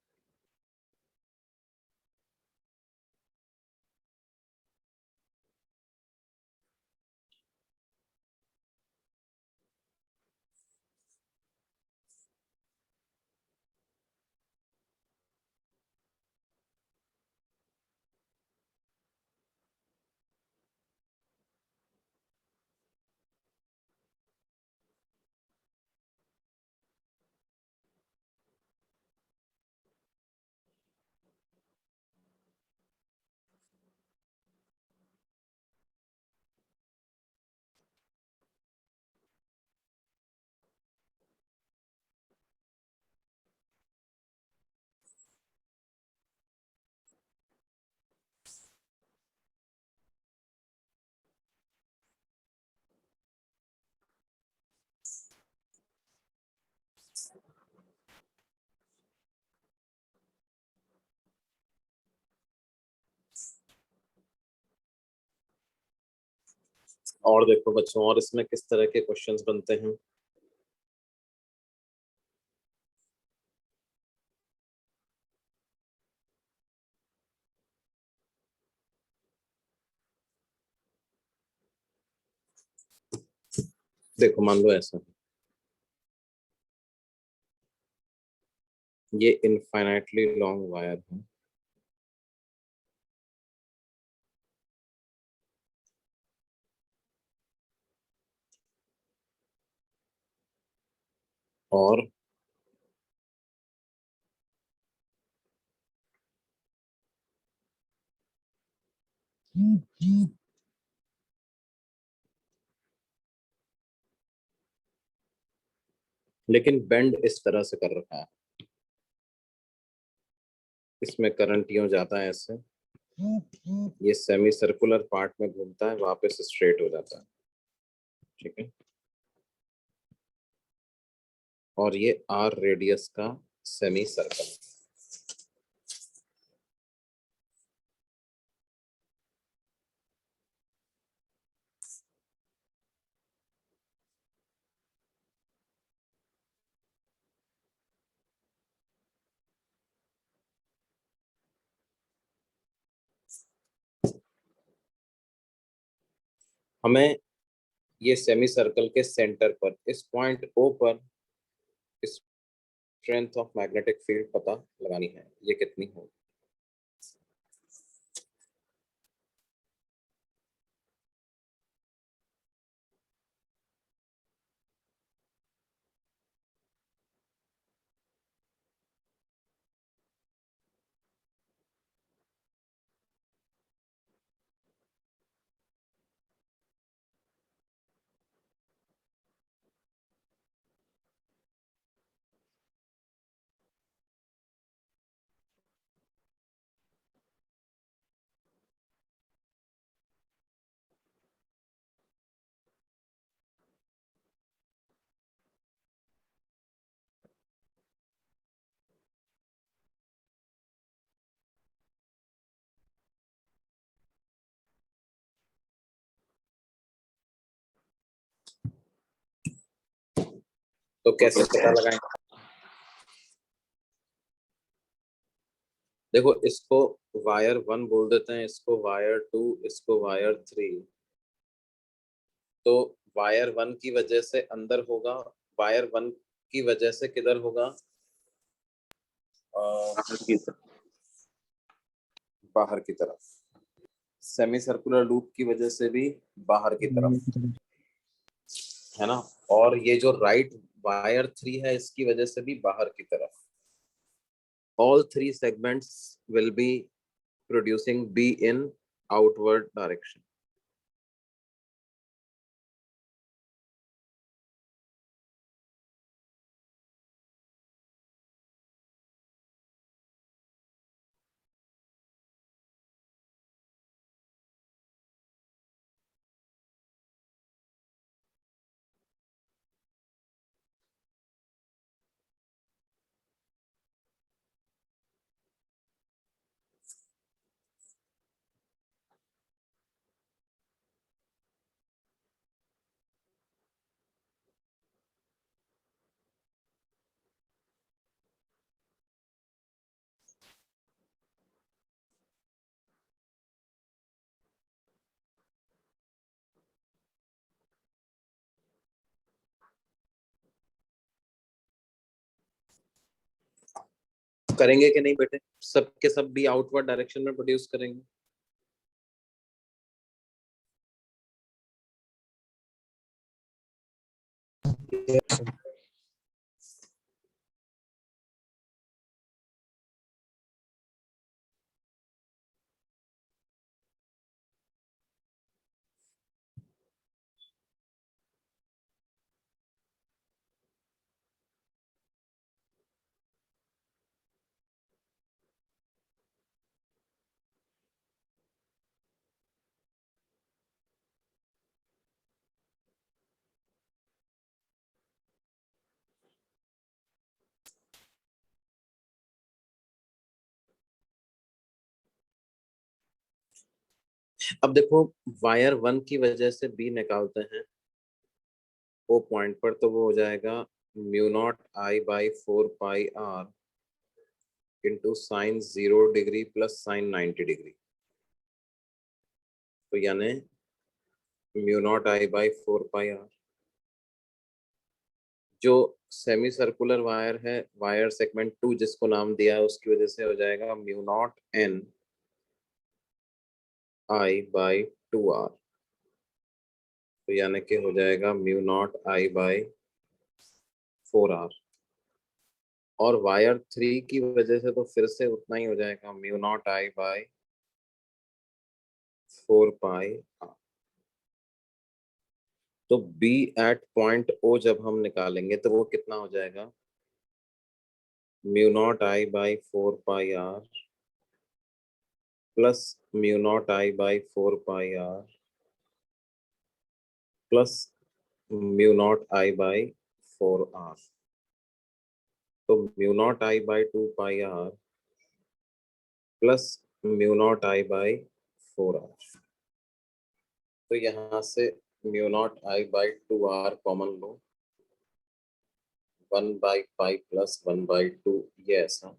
और देखो बच्चों, और इसमें किस तरह के क्वेश्चंस बनते हैं। देखो मान लो ऐसा है, ये इनफाइनाइटली लॉन्ग वायर है, और लेकिन बेंड इस तरह से कर रखा है, इसमें करंट यूं जाता है ऐसे, ये सेमी सर्कुलर पार्ट में घूमता है, वापस स्ट्रेट हो जाता है, ठीक है। और ये आर रेडियस का सेमी सर्कल। हमें ये सेमी सर्कल के सेंटर पर, इस पॉइंट ओ पर स्ट्रेंथ ऑफ मैग्नेटिक फील्ड पता लगानी है, ये कितनी होगी। तो कैसे पता लगाएंगे। देखो इसको वायर 1 बोल देते हैं, इसको वायर 2, इसको वायर 3। तो वायर 1 की वजह से अंदर होगा, वायर 1 की वजह से किधर होगा, बाहर की तरफ। बाहर की तरफ। सेमी सर्कुलर लूप की वजह से भी बाहर की तरफ, है ना। और ये जो राइट वायर 3 है, इसकी वजह से भी बाहर की तरफ। all three segments will be producing B in outward direction. करेंगे कि नहीं बेटे, सब के सब भी आउटवर्ड डायरेक्शन में प्रोड्यूस करेंगे। अब देखो वायर 1 की वजह से बी निकालते हैं वो पॉइंट पर, तो वो हो जाएगा mu not I by 4 pi R into sine 0 degree plus sine 90 degree. तो यानी mu not I by 4 pi R. जो सेमी सर्कुलर वायर है, वायर सेगमेंट 2 जिसको नाम दिया है, उसकी वजह से हो जाएगा mu not N I by 2 R. तो यानी कि हो जाएगा mu not I by 4 R. और वायर 3 की वजह से तो फिर से उतना ही हो जाएगा, mu not I by 4 pi R. तो बी एट पॉइंट ओ जब हम निकालेंगे तो वो कितना हो जाएगा, mu not I by 4 pi R plus mu not I by 4 pi R plus mu not I by 4 R. तो mu not I by 2 pi R plus mu not I by 4 R. तो यहाँ से mu not I by 2 are common low, 1/पाई plus 1/2, ये ऐसा।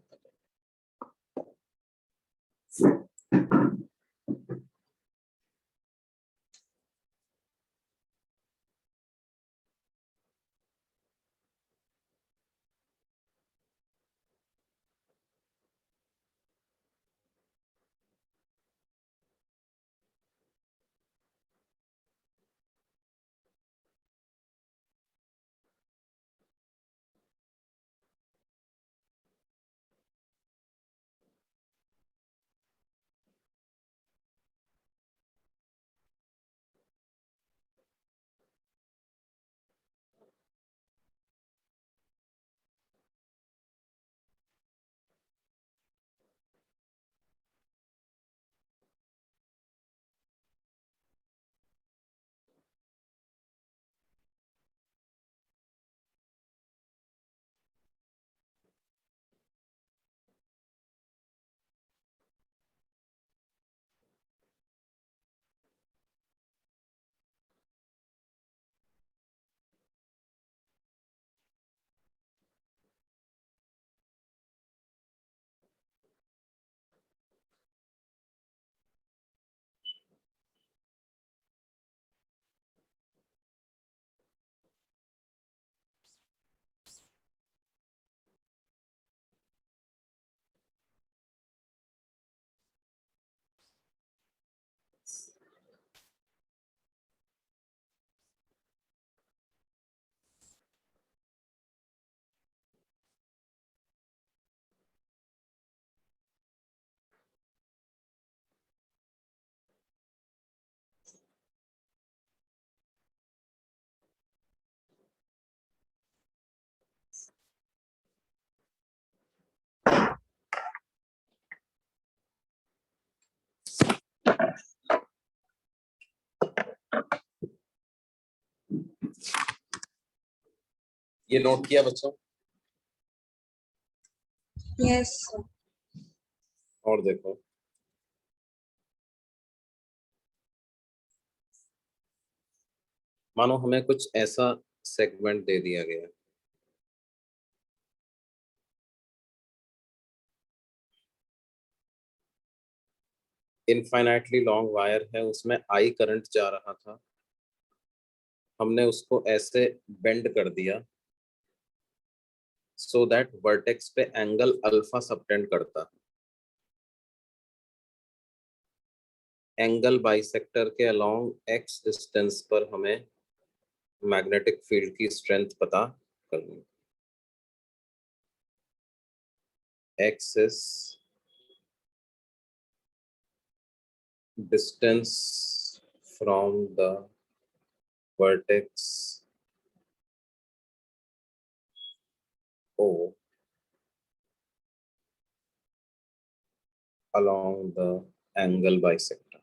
ये note किया बच्चों? Yes. और देखो, मानो हमें कुछ ऐसा सेगमेंट दे दिया गया, इनफाइनाइटली लॉन्ग वायर है, उसमें आई करंट जा रहा था, हमने उसको ऐसे बेंड कर दिया सो दैट वर्टेक्स पे एंगल अल्फा सबटेंड करता। एंगल बाइसेक्टर के अलोंग एक्स डिस्टेंस पर हमें मैग्नेटिक फील्ड की स्ट्रेंथ पता करनी। Axis distance from the vertex O along the angle bisector.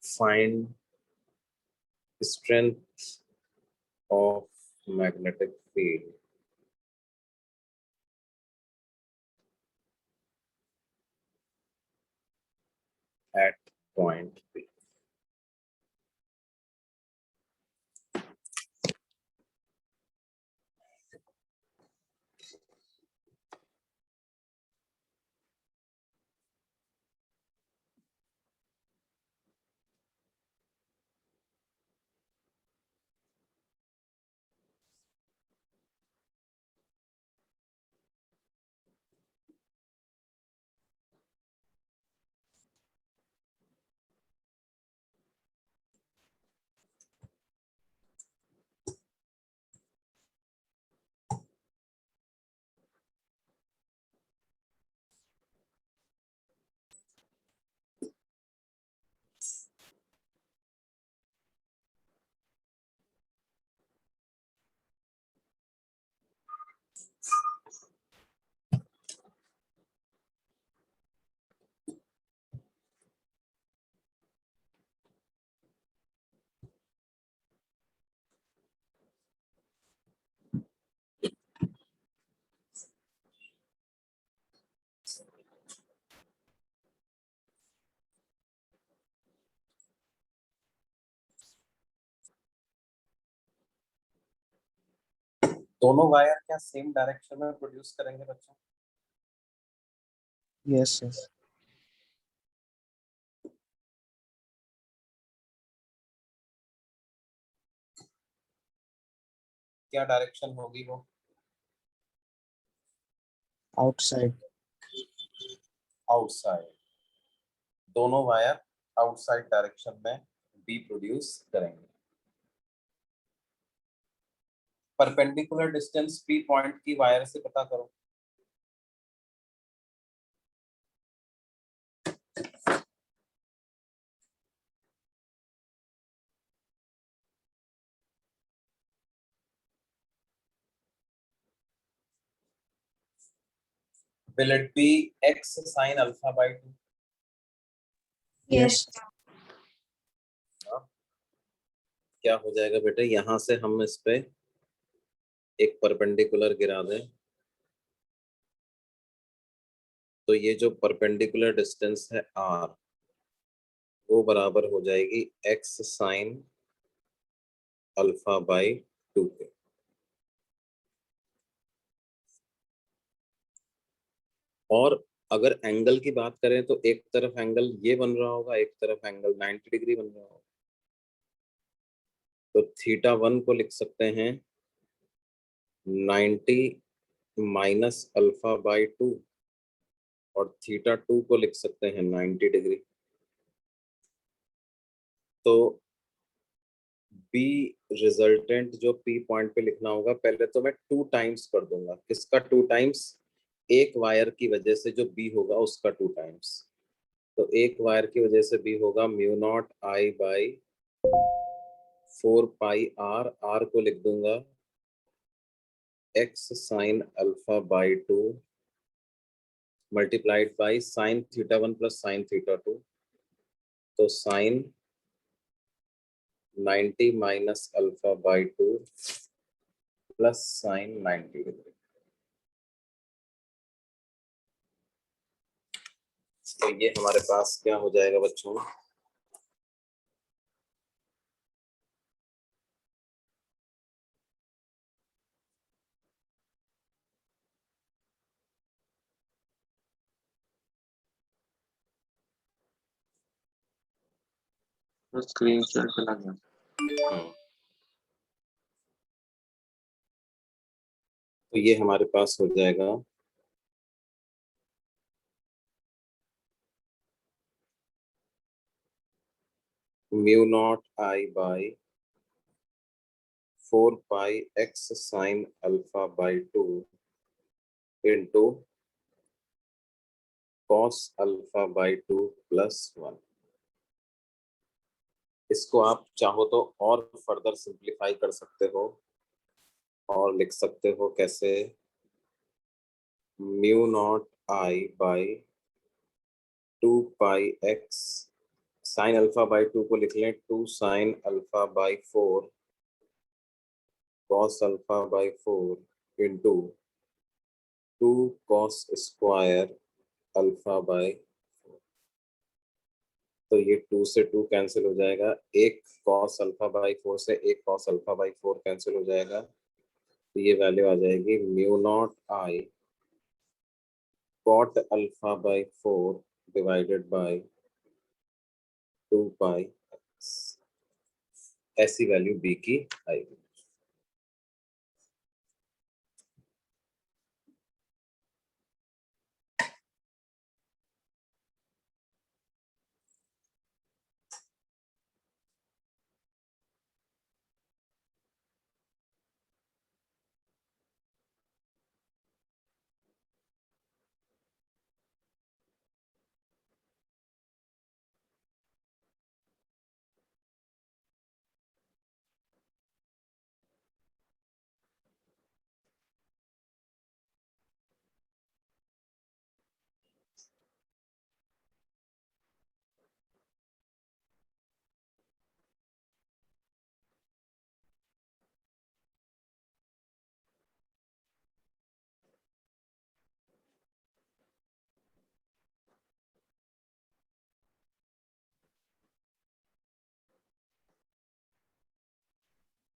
Find strength of magnetic field at point P. दोनों wire क्या सेम डायरेक्शन में प्रोड्यूस करेंगे बच्चों? Yes sir. क्या डायरेक्शन होगी वो? आउटसाइड। आउटसाइड। दोनों वायर आउटसाइड डायरेक्शन में बी प्रोड्यूस करेंगे। परपेंडिकुलर डिस्टेंस पी पॉइंट की वायर से पता करो। Will it be x sin alpha by 2? Yes. क्या हो जाएगा बेटा, यहां से हम इस पे एक परपेंडिकुलर गिरा दें तो ये जो परपेंडिकुलर डिस्टेंस है r वो बराबर हो जाएगी x sin अल्फा बाई 2 के। और अगर एंगल की बात करें तो एक तरफ एंगल ये बन रहा होगा, एक तरफ एंगल 90 डिग्री बन रहा होगा। तो थीटा 1 को लिख सकते हैं 90 माइनस अल्फा बाई 2 और थीटा 2 को लिख सकते हैं 90 डिग्री। तो बी रिजल्टेंट जो पी पॉइंट पे लिखना होगा, पहले तो मैं 2 टाइम्स कर दूंगा। किसका 2 टाइम्स? एक वायर की वजह से जो बी होगा उसका 2 टाइम्स। तो एक वायर की वजह से बी होगा mu not I by 4 pi R. R को लिख दूंगा x sine alpha by 2 multiplied by sine theta 1 plus sine theta 2। तो sine 90 minus alpha by 2 plus sine 90 degree. तो ये हमारे पास क्या हो जाएगा बच्चों? स्क्रीन शेयर चला गया। तो ये हमारे पास हो जाएगा mu not I by 4 pi x sine alpha by 2 into cos alpha by 2 plus 1। इसको आप चाहो तो और फर्दर सिंप्लीफाई कर सकते हो और लिख सकते हो कैसे? Mu naught I by 2 pi x sine alpha by 2 को लिख लें 2 sign alpha by 4 cos alpha by 4 into 2 cos square alpha by 4। तो ये 2 से 2 कैंसिल हो जाएगा, एक cos अल्फा बाई 4 से एक cos अल्फा बाई 4 कैंसिल हो जाएगा, तो ये वैल्यू आ जाएगी mu not I cot alpha by 4 divided by 2 pi x। ऐसी वैल्यू b की आएगी।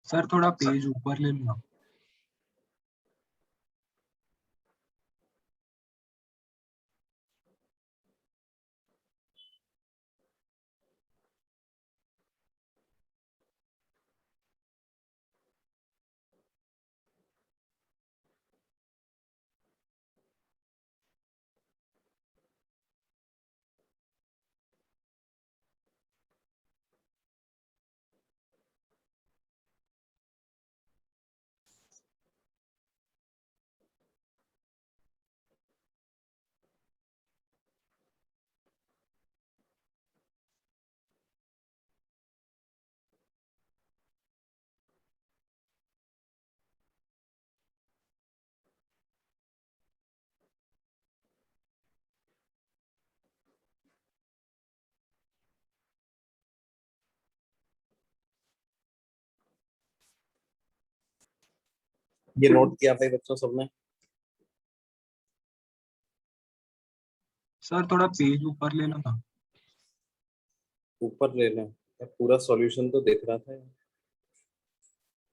सर थोड़ा पेज ऊपर ले लो। ये नोट किया भाई बच्चों सबने? सर थोड़ा पेज ऊपर ले लो ना। ऊपर ले लें? पूरा सॉल्यूशन तो देख रहा था यार।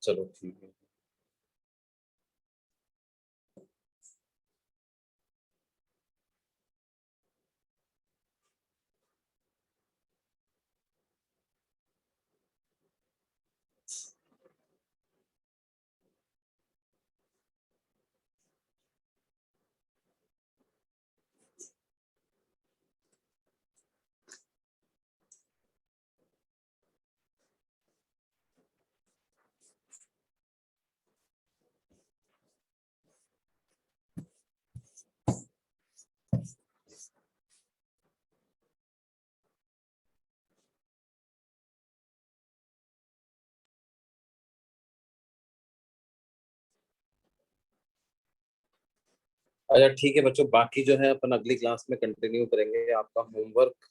चलो ठीक है। अच्छा ठीक है बच्चों, बाकी जो है अपन अगली क्लास में कंटिन्यू करेंगे। आपका होमवर्क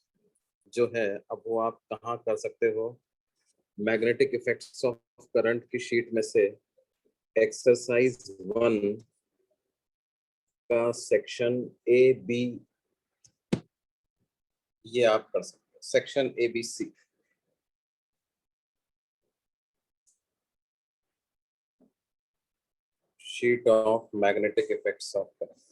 जो है अब वो आप कहाँ कर सकते हो, मैग्नेटिक इफेक्ट्स ऑफ करंट की शीट में से एक्सरसाइज 1 का सेक्शन ए बी, ये आप कर सकते हो। Section A B C, sheet of magnetic effects of current.